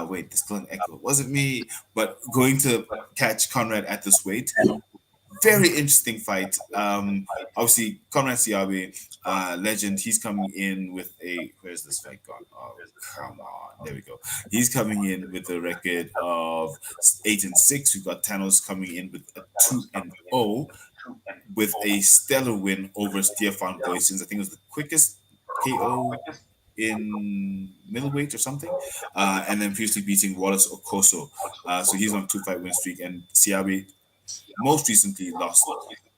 Wait, there's still an echo. Wasn't me, but going to catch Conrad at this weight. Very interesting fight. Obviously, Conrad Siabe, legend. He's coming in with a. Where's this fight gone? Oh, come on! There we go. He's coming in with a record of 8-6. We've got Thanos coming in with a 2-0, with a stellar win over Stefan Goysens. I think it was the quickest KO in middleweight or something, and then previously beating Wallace Okoso. So he's on a 2-fight win streak, and Siabe most recently lost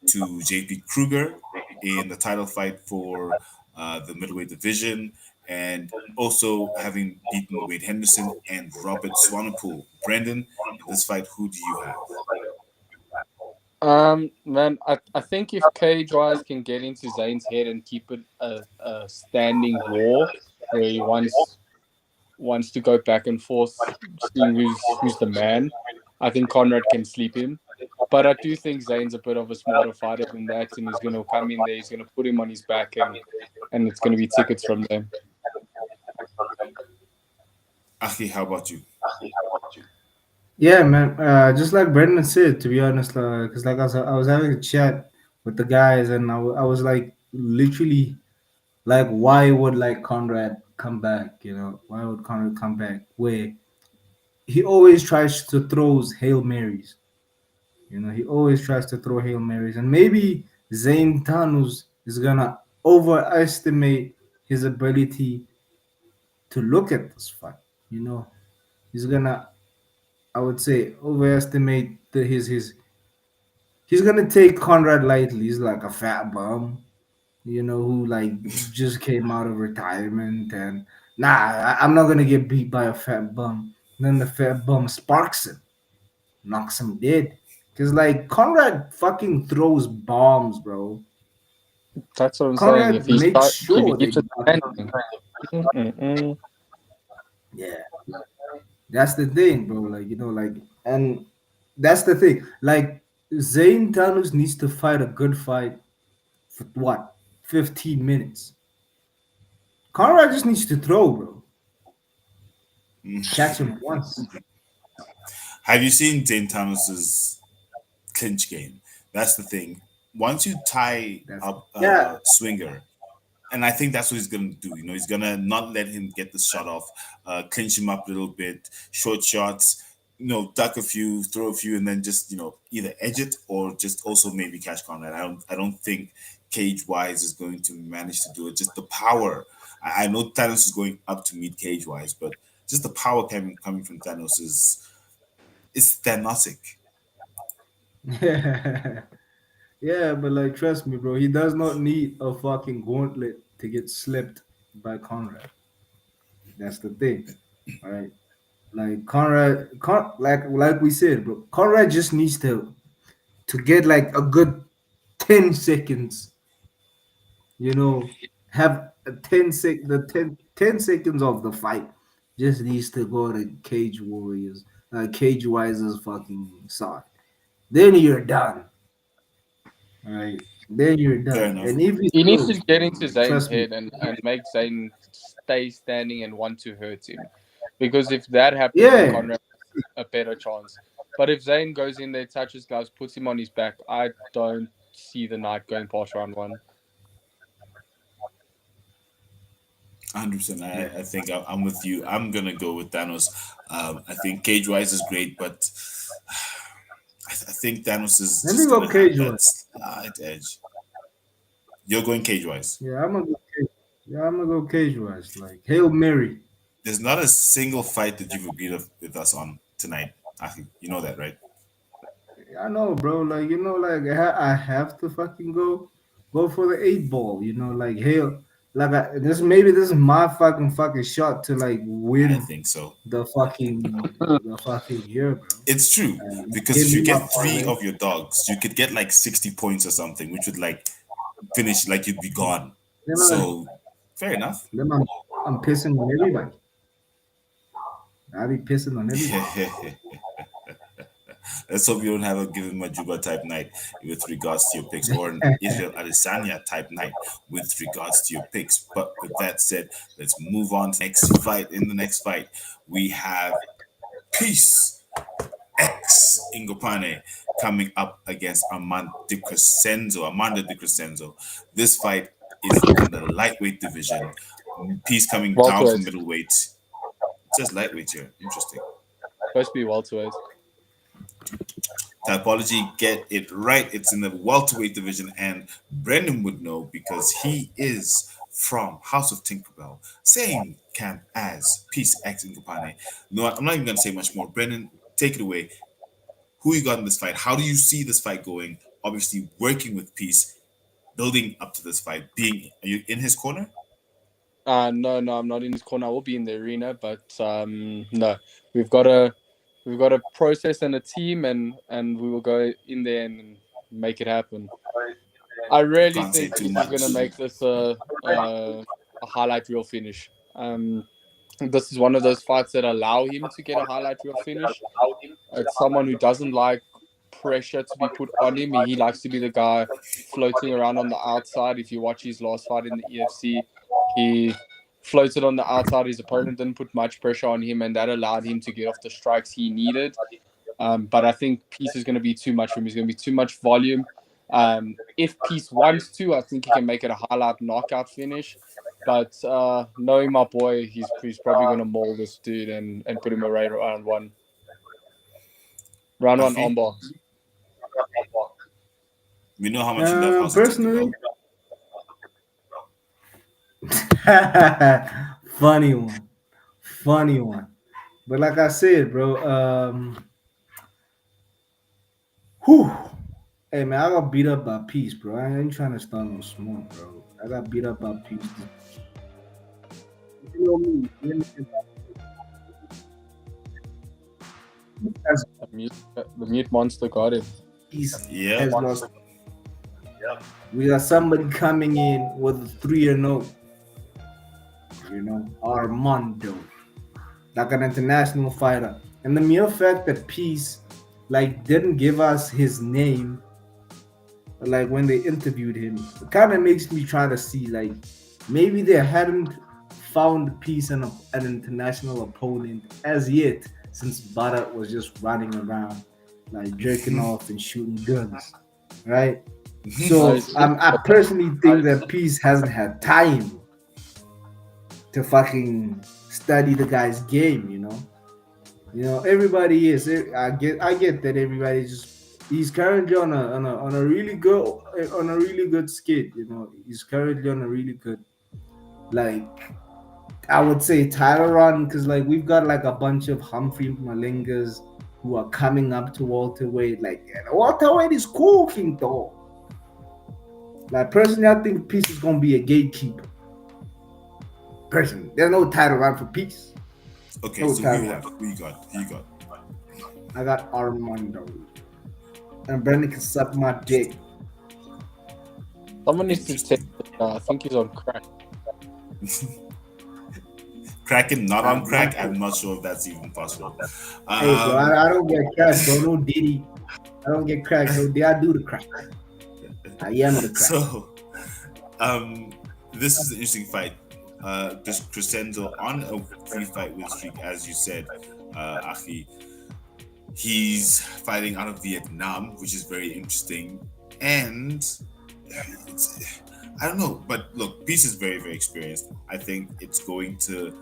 to JP Kruger in the title fight for the middleweight division, and also having beaten Wade Henderson and Robert Swanepoel. Brendan, in this fight, who do you have? Man, I think if Cage Wise can get into Zane's head and keep it a standing war where he wants to go back and forth, seeing who's the man, I think Conrad can sleep him. But I do think Zane's a bit of a smarter fighter than that, and he's going to come in there, he's going to put him on his back, and it's going to be tickets from there. Aki, how about you? Yeah, man. Just like Brendan said, to be honest, because like I was having a chat with the guys, and I was like, literally, like, why would like Conrad come back? You know, why would Conrad come back? Where he always tries to throw hail marys. You know, he always tries to throw hail marys, and maybe Zane Thanos is gonna overestimate his ability to look at this fight. You know, he's gonna, I would say, overestimate his. He's gonna take Conrad lightly. He's like a fat bum, you know, who like just came out of retirement, and nah, I'm not gonna get beat by a fat bum. Then the fat bum sparks him, knocks him dead. Cause like Conrad fucking throws bombs, bro. That's what I'm saying. Conrad If he makes starts, if he sure they keeps it knock standing. him. Yeah, that's the thing, bro. Like, you know, like, and that's the thing. Like, Zane Thanos needs to fight a good fight for what, 15 minutes. Conrad just needs to throw, bro. Catch him once. Have you seen Zane Thanos's clinch game? That's the thing. Once you tie up Yeah. Swinger, and I think that's what he's gonna do. You know, he's gonna not let him get the shot off, clinch him up a little bit, short shots. You know, duck a few, throw a few, and then just either edge it or just also maybe catch Conrad. I don't think Cage Wise is going to manage to do it. Just the power. I know Thanos is going up to meet Cage Wise, but just the power coming from Thanos is Thanostic. Yeah, but like, trust me, bro. He does not need a fucking gauntlet to get slipped by Conrad. That's the thing, all right? Like like we said, bro. Conrad just needs to get like a good 10 seconds. You know, have a 10 seconds of the fight. Just needs to go to Cage Warriors, Cage Wiser's fucking side. Then you're done. All right. Then you're Fair done. enough. And if He needs you to get into Zayn's trust me, head and make Zayn stay standing and want to hurt him. Because if that happens, then yeah, Conrad has a better chance. But if Zayn goes in there, touches gloves, puts him on his back, I don't see the night going past round 1. 100%. I think I'm with you. I'm gonna go with Thanos. I think Cage Wise is great, but I think Thanos is let me just go gonna have Cage that Wise. slight edge. You're going Cage Wise. Yeah, I'm gonna go Cage Wise. Like Hail Mary. There's not a single fight that you've agreed with us on tonight. I think you know that, right? I know, bro. Like I have to fucking go for the 8 ball. Like hail. Like this is my fucking shot to like I win think so. the fucking year, bro. It's true because Give if me you my get 3 parlay. of your dogs, you could get like 60 points or something, which would like finish like you'd be gone. Then, So fair enough. then I'm pissing on everybody. I be pissing on everybody. Let's hope you don't have a Given Majuba type night with regards to your picks, or an Israel Adesanya type night with regards to your picks. But with that said, let's move on to the next fight. In the next fight, we have Peace X Ingopane coming up against Armando Di Crescenzo. This fight is in the lightweight division. Peace coming down from Welterweight. middleweight. Just lightweight here. Interesting. Supposed to be welterweight. Tapology, get it right. It's in the welterweight division, and Brendan would know because he is from House of Tinkerbell, same camp as Peace X Ingopane. No, I'm not even going to say much more. Brendan, take it away. Who you got in this fight? How do you see this fight going? Obviously, working with Peace, building up to this fight. Are you in his corner? No, I'm not in his corner. I will be in the arena, but no, we've got a process and a team, and we will go in there and make it happen. I really Can't say think too he's much. going to make this a highlight reel finish. This is one of those fights that allow him to get a highlight reel finish. It's someone who doesn't like pressure to be put on him. He likes to be the guy floating around on the outside. If you watch his last fight in the EFC, he floated on the outside. His opponent didn't put much pressure on him, and that allowed him to get off the strikes he needed. But I think Peace is going to be too much for him. He's going to be too much volume. If Peace wants to, I think he can make it a highlight knockout finish. But knowing my boy, he's probably going to maul this dude and put him away round 1. Round 1 Afi? on box. We know how much you love House Personally, of funny one. But like I said, bro, whew. Hey man, I got beat up by Peace, bro. I ain't trying to start no smoke, bro. I got beat up by Peace. You know me. As The mute monster got it. Peace Yeah. has lost. We got somebody coming in with a 3-0. Armando, like an international fighter. And the mere fact that Peace didn't give us his name, when they interviewed him, it kind of makes me try to see maybe they hadn't found Peace an international opponent as yet, since Bada was just running around jerking off and shooting guns, right? So I personally think that Peace hasn't had time to fucking study the guy's game, everybody is. I get that he's currently on a really good skid, he's currently on a really good I would say Tyron, because like we've got like a bunch of Humphrey Malingas who are coming up to welterweight. Like welterweight is cooking though. Like personally, I think Peace is gonna be a gatekeeper. Personally, there's no title run for Peace. Okay, No so who you got? Who you got? I got Armando, and Brandon can suck my dick. Someone needs to take. I think he's on crack. Cracking, not on crack. I'm not sure if that's even possible. Hey, bro, I don't get crack, bro. No Diddy. I don't get crack. No Diddy. I do the crack. I am the crack. So, this is an interesting fight. This Crescenzo on a 3-fight win streak, as you said, Achi. He's fighting out of Vietnam, which is very interesting. And I don't know, but look, Peace is very, very experienced. I think it's going to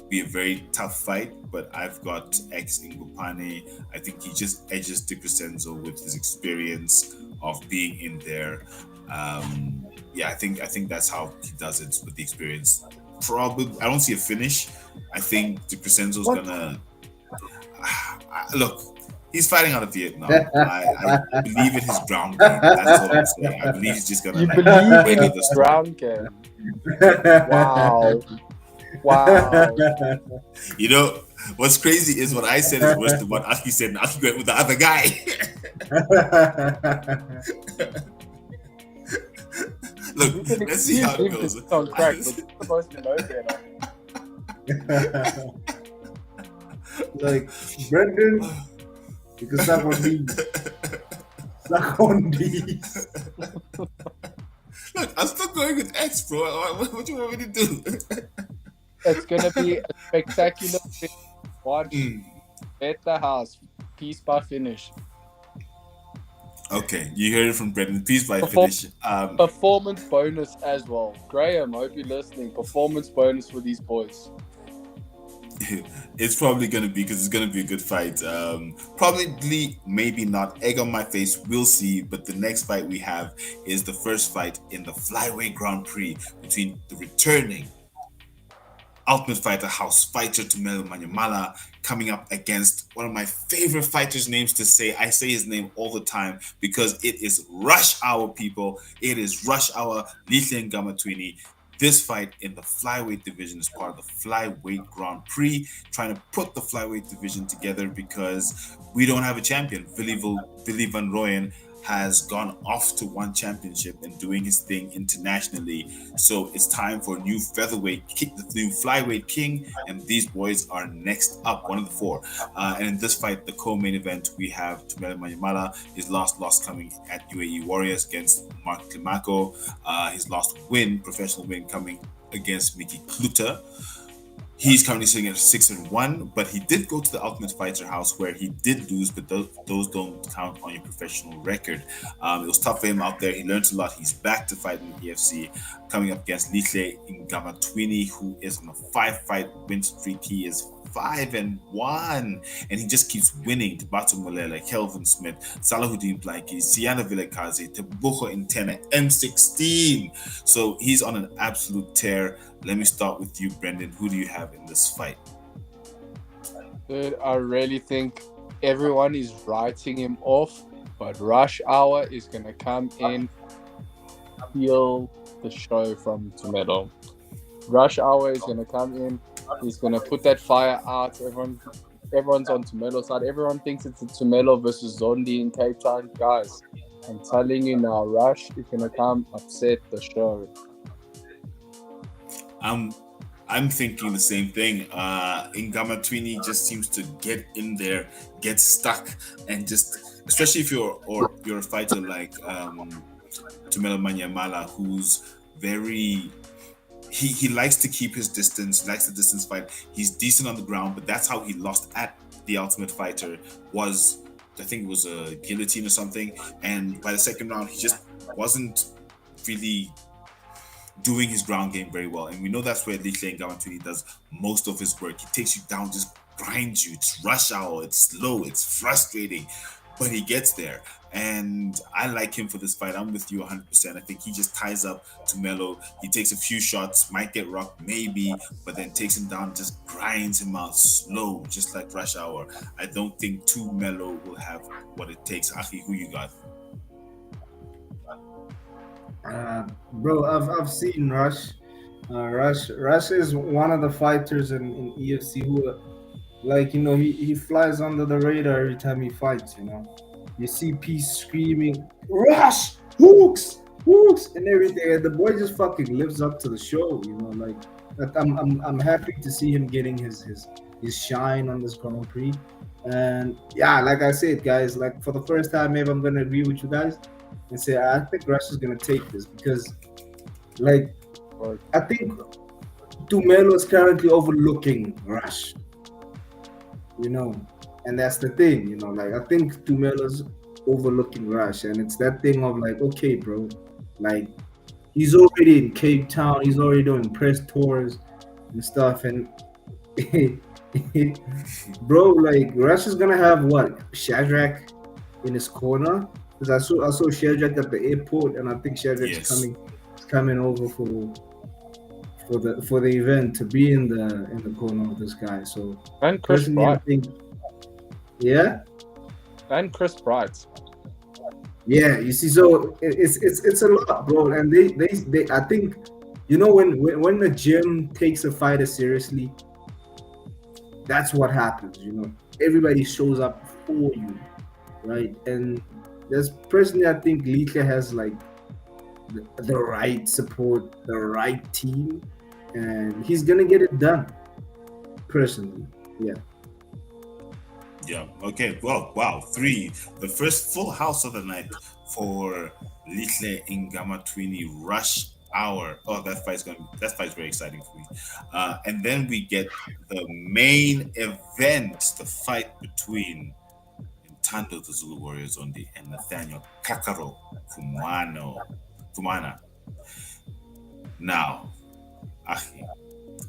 be a very tough fight, but I've got ex Ingupane. I think he just edges De Crescenzo with his experience of being in there. I think that's how he does it with the experience. Probably, I don't see a finish. I think De Crescenzo's gonna look. He's fighting out of Vietnam. I believe in his ground game. That's all I'm saying. I believe he's just gonna believe in his ground game. Wow. Wow. You know what's crazy is what I said is worse than what Aki said, and Aki went with the other guy. Look, let's see how it goes. On crack, but you're supposed to know better. Like Brendan, you can suck on these. Suck on these. Look, I'm still going with X, bro. What do you want me to do? It's gonna be a spectacular finish. Watch at the house, piece by finish. Okay, you heard it from Brendan. Peace by finish. Performance bonus as well. Graham, I hope you're listening. Performance bonus for these boys. It's probably going to be, because it's going to be a good fight. Probably, maybe not. Egg on my face, we'll see. But the next fight we have is the first fight in the Flyweight Grand Prix between the returning Ultimate Fighter House fighter Tumelo Manyamala coming up against one of my favorite fighters' names to say. I say his name all the time because it is Rush Hour, people. It is Rush Hour, Lithian Gamatwini. This fight in the flyweight division is part of the Flyweight Grand Prix, trying to put the flyweight division together because we don't have a champion. Willy van Rooyen has gone off to one championship and doing his thing internationally. So it's time for a new featherweight, the new flyweight king, and these boys are next up, one of the four. And in this fight, the co-main event, we have Tumelo Manyamala, his last loss coming at UAE Warriors against Mark Climaco. His last win, professional win, coming against Mickey Kluter. He's currently sitting at 6-1, but he did go to the Ultimate Fighter House where he did lose, but those don't count on your professional record. It was tough for him out there. He learned a lot. He's back to fight in the EFC, coming up against Lihle Ngamatwini, who is on a 5-fight win streak. He is 5-1, and he just keeps winning. Tabato Molela, Kelvin Smith, Salahuddin Blakey, Siana Vilakazi, Tebucho Intena, M16. So he's on an absolute tear. Let me start with you, Brendan. Who do you have in this fight? Dude, I really think everyone is writing him off, but Rush Hour is going to come in, steal the show from Tumelo. Rush Hour is going to come in. He's going to put that fire out. Everyone's on Tumelo's side. Everyone thinks it's a Tumelo versus Zondi in Cape Town. Guys, I'm telling you now, Rush is going to come upset the show. I'm thinking the same thing. Ngamatwini just seems to get in there, get stuck, and just, especially if you're a fighter like Tumelo Manyamala, who's very... He likes to keep his distance, likes the distance fight. He's decent on the ground, but that's how he lost at the Ultimate Fighter. I think it was a guillotine or something. And by the second round, he just wasn't really doing his ground game very well. And we know that's where Lihle Ngamatwini does most of his work. He takes you down, just grinds you. It's rush hour, it's slow, it's frustrating. but he gets there. And I like him for this fight. I'm with you 100%. I think he just ties up Tumelo. He takes a few shots, might get rocked, maybe, but then takes him down, just grinds him out slow, just like Rush Hour. I don't think Tumelo will have what it takes. Achi, who you got? Bro, I've seen Rush. Rush is one of the fighters in EFC who, like, you know, he flies under the radar every time he fights. You know, you see Peace screaming, "Rush, hooks," and everything, and the boy just fucking lives up to the show. You know, like I'm happy to see him getting his shine on this Grand Prix. And yeah, like I said, guys, like for the first time, maybe I'm gonna agree with you guys and say I think Rush is gonna take this because, like, I think Tumelo is currently overlooking Rush. You know, and that's the thing. You know, like I think Tumelo's overlooking Rush, and it's that thing of like, okay, bro, like he's already in Cape Town, he's already doing press tours and stuff, and bro, like Rush is gonna have what, Shadrack in his corner, because I saw Shadrack at the airport, and I think Shadrack's coming over for the event to be in the corner of this guy. So And Chris personally, I Bright. think, yeah, And Chris Bright. yeah. You see, so it's a lot, bro. And they I think, you know, when the gym takes a fighter seriously, that's what happens. You know, everybody shows up for you, right? And there's personally, I think Lita has like the right support, the right team, and he's gonna get it done. Personally, yeah. Yeah. Okay. Well, wow. 3. The first full house of the night for Litle Ingamatwini Rush Hour. Oh, that fight's very exciting for me. And then we get the main event, the fight between Ntando the Zulu Warrior Zondi and Nathanial Komana. Now, Achi,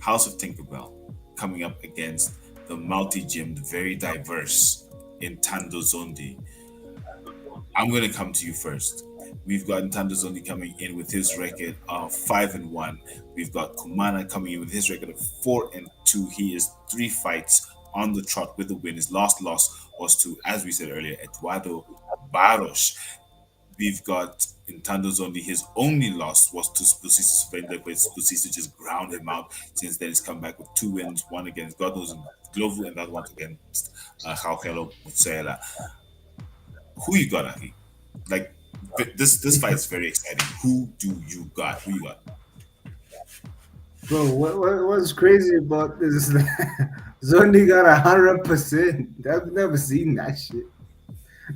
House of Tinkerbell coming up against the multi-gymmed, very diverse Ntando Zondi. I'm going to come to you first. We've got Ntando Zondi coming in with his record of 5-1. We've got Komana coming in with his record of 4-2. He is 3 fights on the trot with the win. His last loss was to, as we said earlier, Eduardo Barros. We've got Ntando Zondi. His only loss was to Spusiso Svenda, but Spusiso just ground him out. Since then, he's come back with 2 wins, one against Godos and Glovu, and that one against Jaukelo Mutsela. Who you got, Ahi? Like, this fight is very exciting. Who do you got? Who you got? Bro, what's crazy about this is that Zondi got 100%. I've never seen that shit.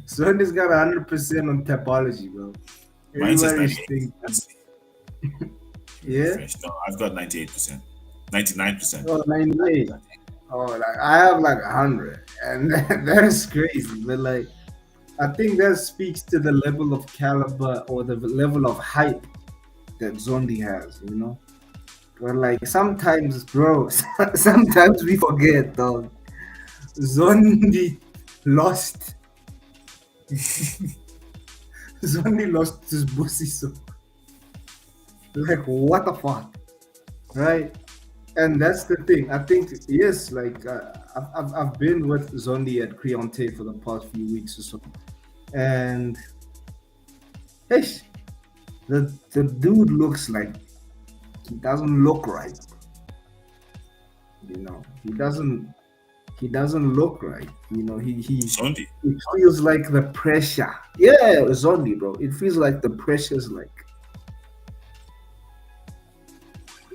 Zondi's got 100% on Tapology, bro. Mine says Everybody's 98%. Yeah? Fresh. No, I've got 98%. 99%. Oh, 98. Oh, like I have like 100. And that is crazy. But like, I think that speaks to the level of caliber or the level of hype that Zondi has, you know? But like sometimes, bro, sometimes we forget, dog. Zondi lost. Zondi lost his pussy, so like what the fuck, right? And that's the thing. I think yes, like I've been with Zondi at Creonte for the past few weeks or so, and hey, the dude looks like he doesn't look right. You know, he doesn't look right. You know, he Zondi. it feels like the pressure. Yeah, Zondi, bro. It feels like the pressure's like,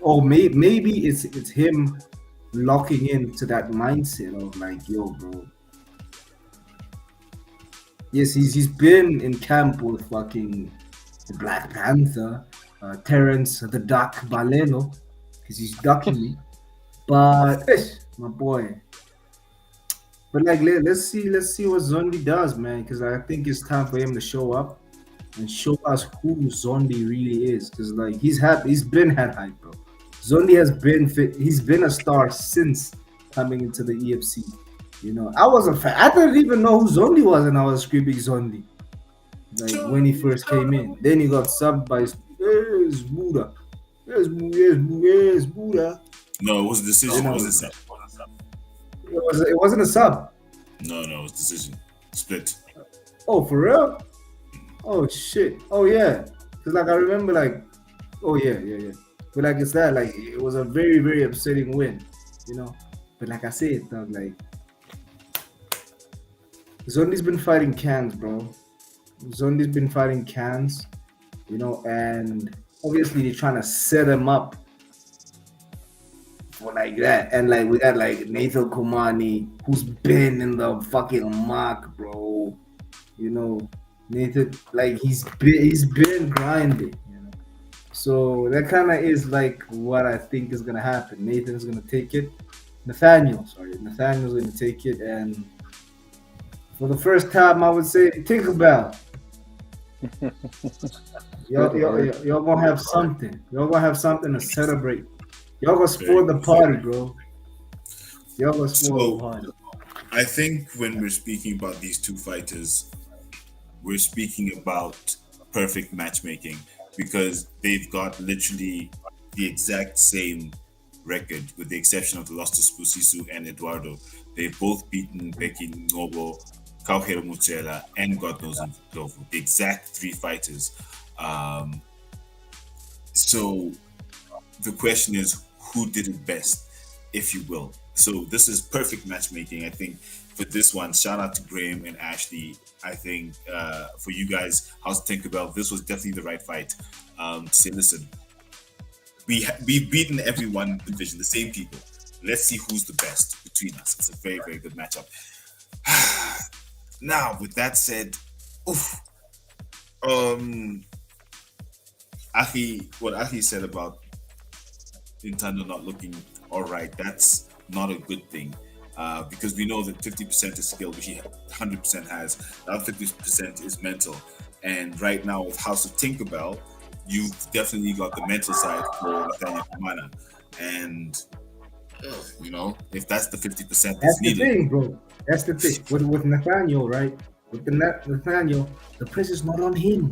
or maybe it's him locking into that mindset of like, yo, bro. Yes, he's been in camp with fucking the Black Panther, Terrence the Duck Baleno, because he's ducking me. But my boy. But like, let's see what Zondi does, man. Because I think it's time for him to show up and show us who Zondi really is. Because like he's been had hype, bro. Zondi has been fit. He's been a star since coming into the EFC. You know, I was a fan. I didn't even know who Zondi was, and I was screaming Zondi. Like when he first came in. Then he got subbed by Yes Buddha. Yes Buddha. No, it was a decision. You know, It was a sub. it wasn't a sub. No, it was a decision. Split. Oh, for real? Oh shit. Oh yeah. Cause like I remember like, oh yeah. But like it's that like it was a very very upsetting win, you know. But like I said, dog, like Zondi's been fighting cans, bro. Zondi's been fighting cans, you know, and obviously they're trying to set him up for like that. And like we got like Nathanial Komana, who's been in the fucking mark, bro. You know, Nathan, like he's been grinding, you know. So that kind of is like what I think is gonna happen. Nathan's gonna take it. Nathaniel's gonna take it, and for the first time, I would say Tinkerbell. Y'all gonna have something. Y'all gonna have something to celebrate. Y'all gonna spoil the party, bro. Y'all gonna spoil the party. I think when we're speaking about these two fighters, we're speaking about perfect matchmaking because they've got literally the exact same record, with the exception of the loss to Spusisu and Eduardo. They've both beaten Becky Ngobo, Kauhiro Mutsela, and God knows Ndovu, the exact three fighters. So the question is, who did it best, if you will? So this is perfect matchmaking, I think, for this one. Shout out to Graham and Ashley. I think for you guys, how's Tinkerbell? This was definitely the right fight. To say, listen, we've beaten everyone in the division, the same people. Let's see who's the best between us. It's a very, very good matchup. Now, with that said, what Ahi said about Ntando not looking all right, that's not a good thing. Because we know that 50% is skill, which he 100% has. The other 50% is mental. And right now with House of Tinkerbell, you've definitely got the mental side for Nathanial Komana. And, you know, if that's the 50% that's needed. the thing, bro. That's the thing. With Nathaniel, right? With Nathaniel, the pressure's not on him.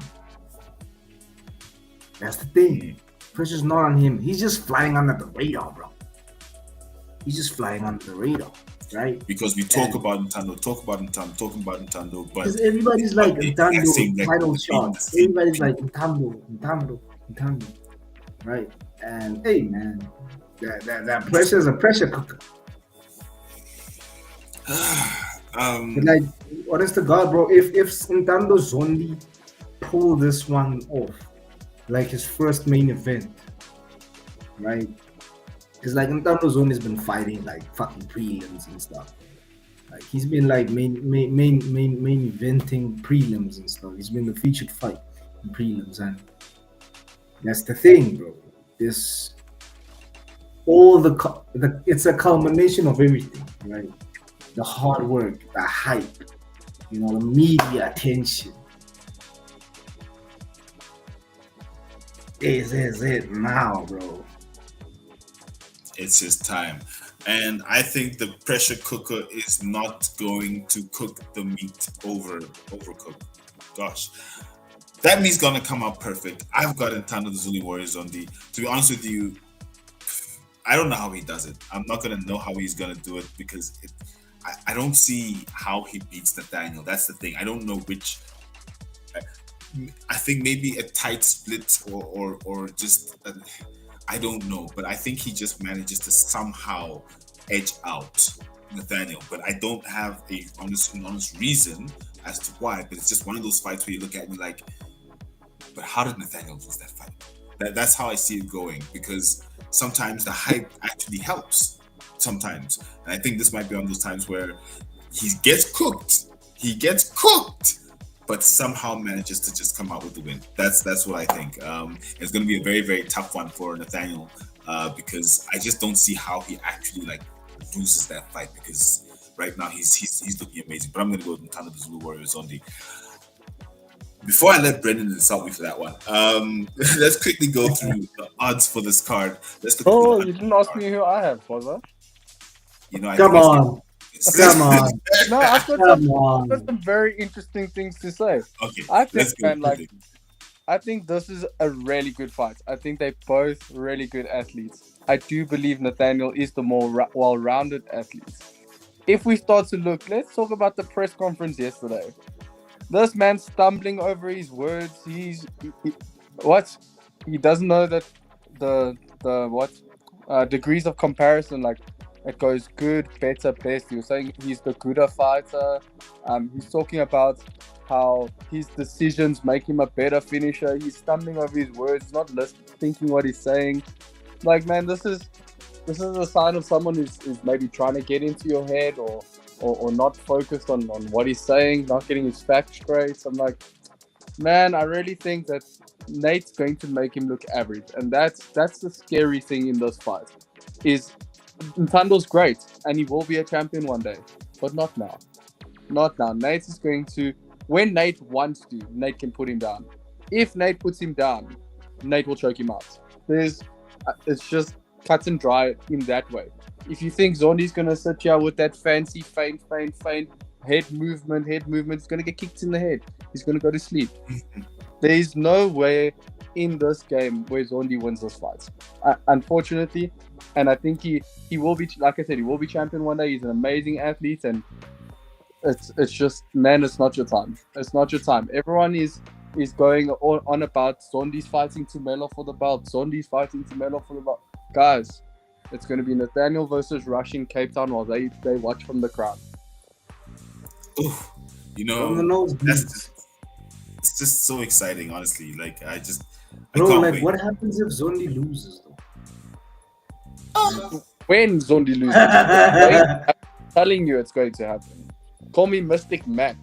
That's the thing. Pressure's not on him. He's just flying under the radar, bro. He's just flying under the radar, right? Because we talk about Ntando, but because everybody's like Ntando title shots. Everybody's like Ntando, right? And hey, man, that pressure is a pressure cooker. But like, honest to God, bro, if Ntando Zondi pull this one off, like his first main event, right? Because like Ntando Zondi has been fighting like fucking prelims and stuff. Like he's been like main eventing prelims and stuff. He's been the featured fight in prelims, and that's the thing, bro. This it's a culmination of everything, right? The hard work, the hype, you know, the media attention. This is it now, bro. It's his time. And I think the pressure cooker is not going to cook the meat overcook. Gosh. That meat's gonna come out perfect. I've got Ntando Zondi Warriors on the. To be honest with you, I don't know how he does it. I'm not gonna know how he's gonna do it because I don't see how he beats Nathaniel. That's the thing. I don't know which. I think maybe a tight split or just I don't know, but I think he just manages to somehow edge out Nathaniel. But I don't have an honest reason as to why. But it's just one of those fights where you look at me like, but how did Nathaniel lose that fight? That's how I see it going, because sometimes the hype actually helps. Sometimes, and I think this might be one of those times where he gets cooked. But somehow manages to just come out with the win. That's what I think. It's going to be a very, very tough one for Nathaniel because I just don't see how he actually like loses that fight, because right now he's looking amazing. But I'm going to go with Ntando Zondi Warriors Zondi. Before I let Brendan insult me for that one, let's quickly go through the odds for this card. You didn't ask me who I have, was that? You know, Come on. Come on. No, I've got Come some on. very interesting things to say. Okay, I think, let's go. man, like, I think this is a really good fight. I think they're both really good athletes. I do believe Nathaniel is the more well-rounded athlete. If we start to look, let's talk about the press conference yesterday. This man stumbling over his words. What? He doesn't know that the what degrees of comparison, like it goes good, better, best. He was saying he's the gooder fighter. He's talking about how his decisions make him a better finisher. He's stumbling over his words, not thinking what he's saying. Like, man, this is a sign of someone who's maybe trying to get into your head or not focused on what he's saying, not getting his facts straight. I'm like, man, I really think that Nate's going to make him look average, and that's the scary thing in this fight. Is Ntando's great, and he will be a champion one day, but not now. Not now. Nate is going to, when Nate wants to, Nate can put him down. If Nate puts him down, Nate will choke him out. It's just cut and dry in that way. If you think Zondi's going to sit here with that fancy feint, head movement, he's going to get kicked in the head. He's going to go to sleep. There is no way in this game where Zondi wins this fight. Unfortunately, and I think he will be, like I said, he will be champion one day. He's an amazing athlete, and it's just, man, it's not your time. It's not your time. Everyone is going on about Zondi's fighting Tumelo for the belt. Zondi's fighting Tumelo for the belt. Guys, it's going to be Nathaniel versus Rush in Cape Town while they watch from the crowd. Oof, it's just so exciting, honestly. Like, I Bro, can't like, wait. what happens if Zondi loses, though? When Zondi loses, I'm telling you it's going to happen. Call me Mystic Mac.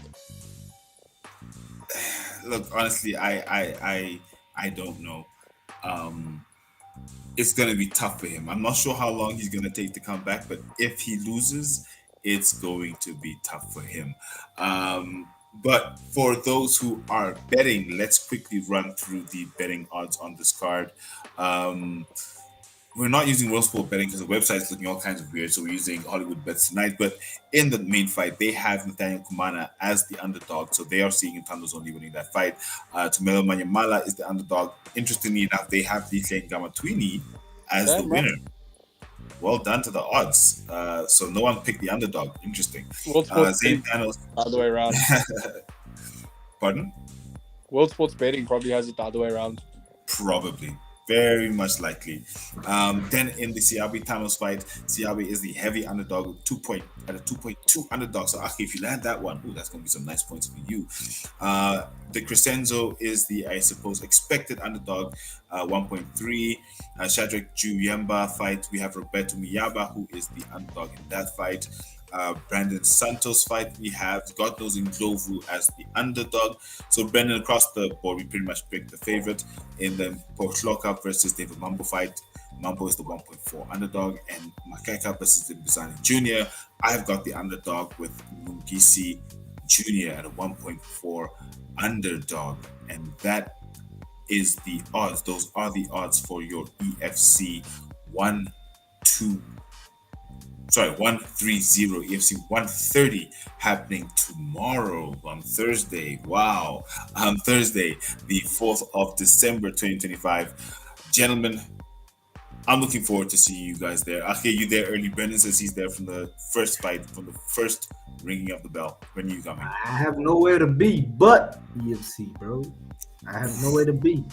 Look, honestly, I don't know. It's gonna be tough for him. I'm not sure how long he's gonna take to come back, but if he loses, it's going to be tough for him. But for those who are betting, let's quickly run through the betting odds on this card. We're not using World Sport Betting because the website's looking all kinds of weird, so we're using Hollywood Bets tonight. But in the main fight, they have Nathaniel Komana as the underdog, so they are seeing Ntando Zondi winning that fight. Tumelo Manyamala is the underdog. Interestingly enough, they have Litlane Gamatwini as the winner. Well done to the odds. So no one picked the underdog. Interesting. World Sports Zane betting Panos. the other way around. Pardon? World Sports Betting probably has it the other way around. Probably. Very much likely. Then in the Siabi Thanos fight, Siabi is the heavy underdog with 2.2 underdog. So actually, if you land that one, that's going to be some nice points for you. The Crescenzo is the, I suppose, expected underdog, 1.3. Shadrach Juyemba fight, we have Roberto Miyaba, who is the underdog in that fight. Brandon Santos fight, we have God Knows in Glovu as the underdog. So Brandon, across the board, we pretty much picked the favorite. In the Pochloka versus David Mambo fight, Mambo is the 1.4 underdog, and Makeka versus the Bizani Jr. I've got the underdog with Mungisi Jr. at a 1.4 underdog, and that is the odds. Those are the odds for your EFC 130 EFC 130 happening tomorrow on Thursday. Wow. Thursday, the 4th of December 2025. Gentlemen, I'm looking forward to seeing you guys there. Okay, you there early. Brendan says he's there from the first fight, from the first ringing of the bell. When are you coming? I have nowhere to be but EFC, bro. I have nowhere to be.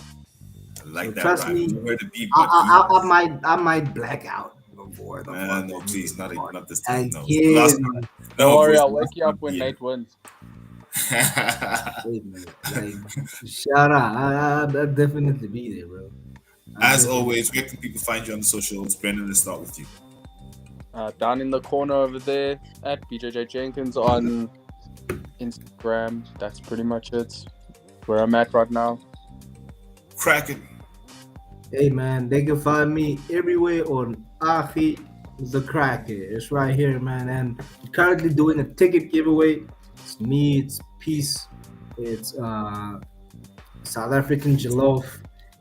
I like So that. trust Ryan. me, Nowhere to be but I might black out. no, please, not this time. No. Again. Last time. Don't worry, boys, I'll the wake last you up time, when yeah. Nate wins. Like, shout out. I'll definitely be there, bro. As always, where can people find you on the socials? Brendan, let's start with you. Down in the corner over there at BJJ Jenkins on Instagram. That's pretty much it. Where I'm at right now. Kraken. Hey man, they can find me everywhere on Afi the Cracker. It's right here, man. And I'm currently doing a ticket giveaway. It's me, it's Peace, it's South African Jollof,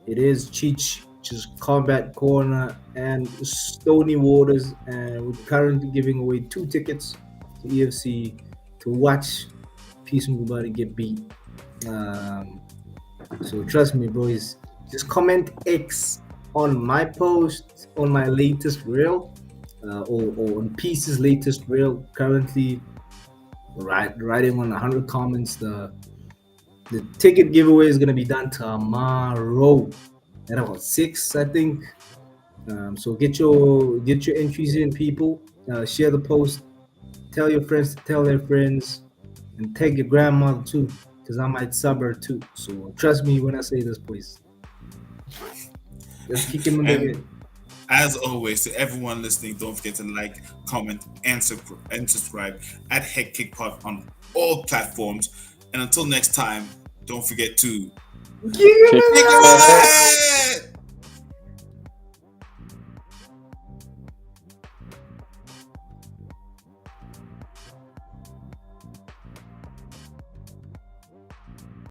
it is Cheech, just Combat Corner, and Stony Waters. And we're currently giving away 2 tickets. to EFC to watch Peace Mubari get beat. So trust me, boys. Just comment X on my post on my latest reel, or on Peace's latest reel. Currently, writing on 100 comments. The ticket giveaway is gonna be done tomorrow at about 6, I think. So get your entries in, people. Share the post. Tell your friends to tell their friends, and tag your grandmother too, because I might sub her too. So trust me when I say this, please. Let's kick him in the head. As always, to everyone listening, don't forget to like, comment, and subscribe at Head Kick Pod on all platforms. And until next time, don't forget to Kick him in the head.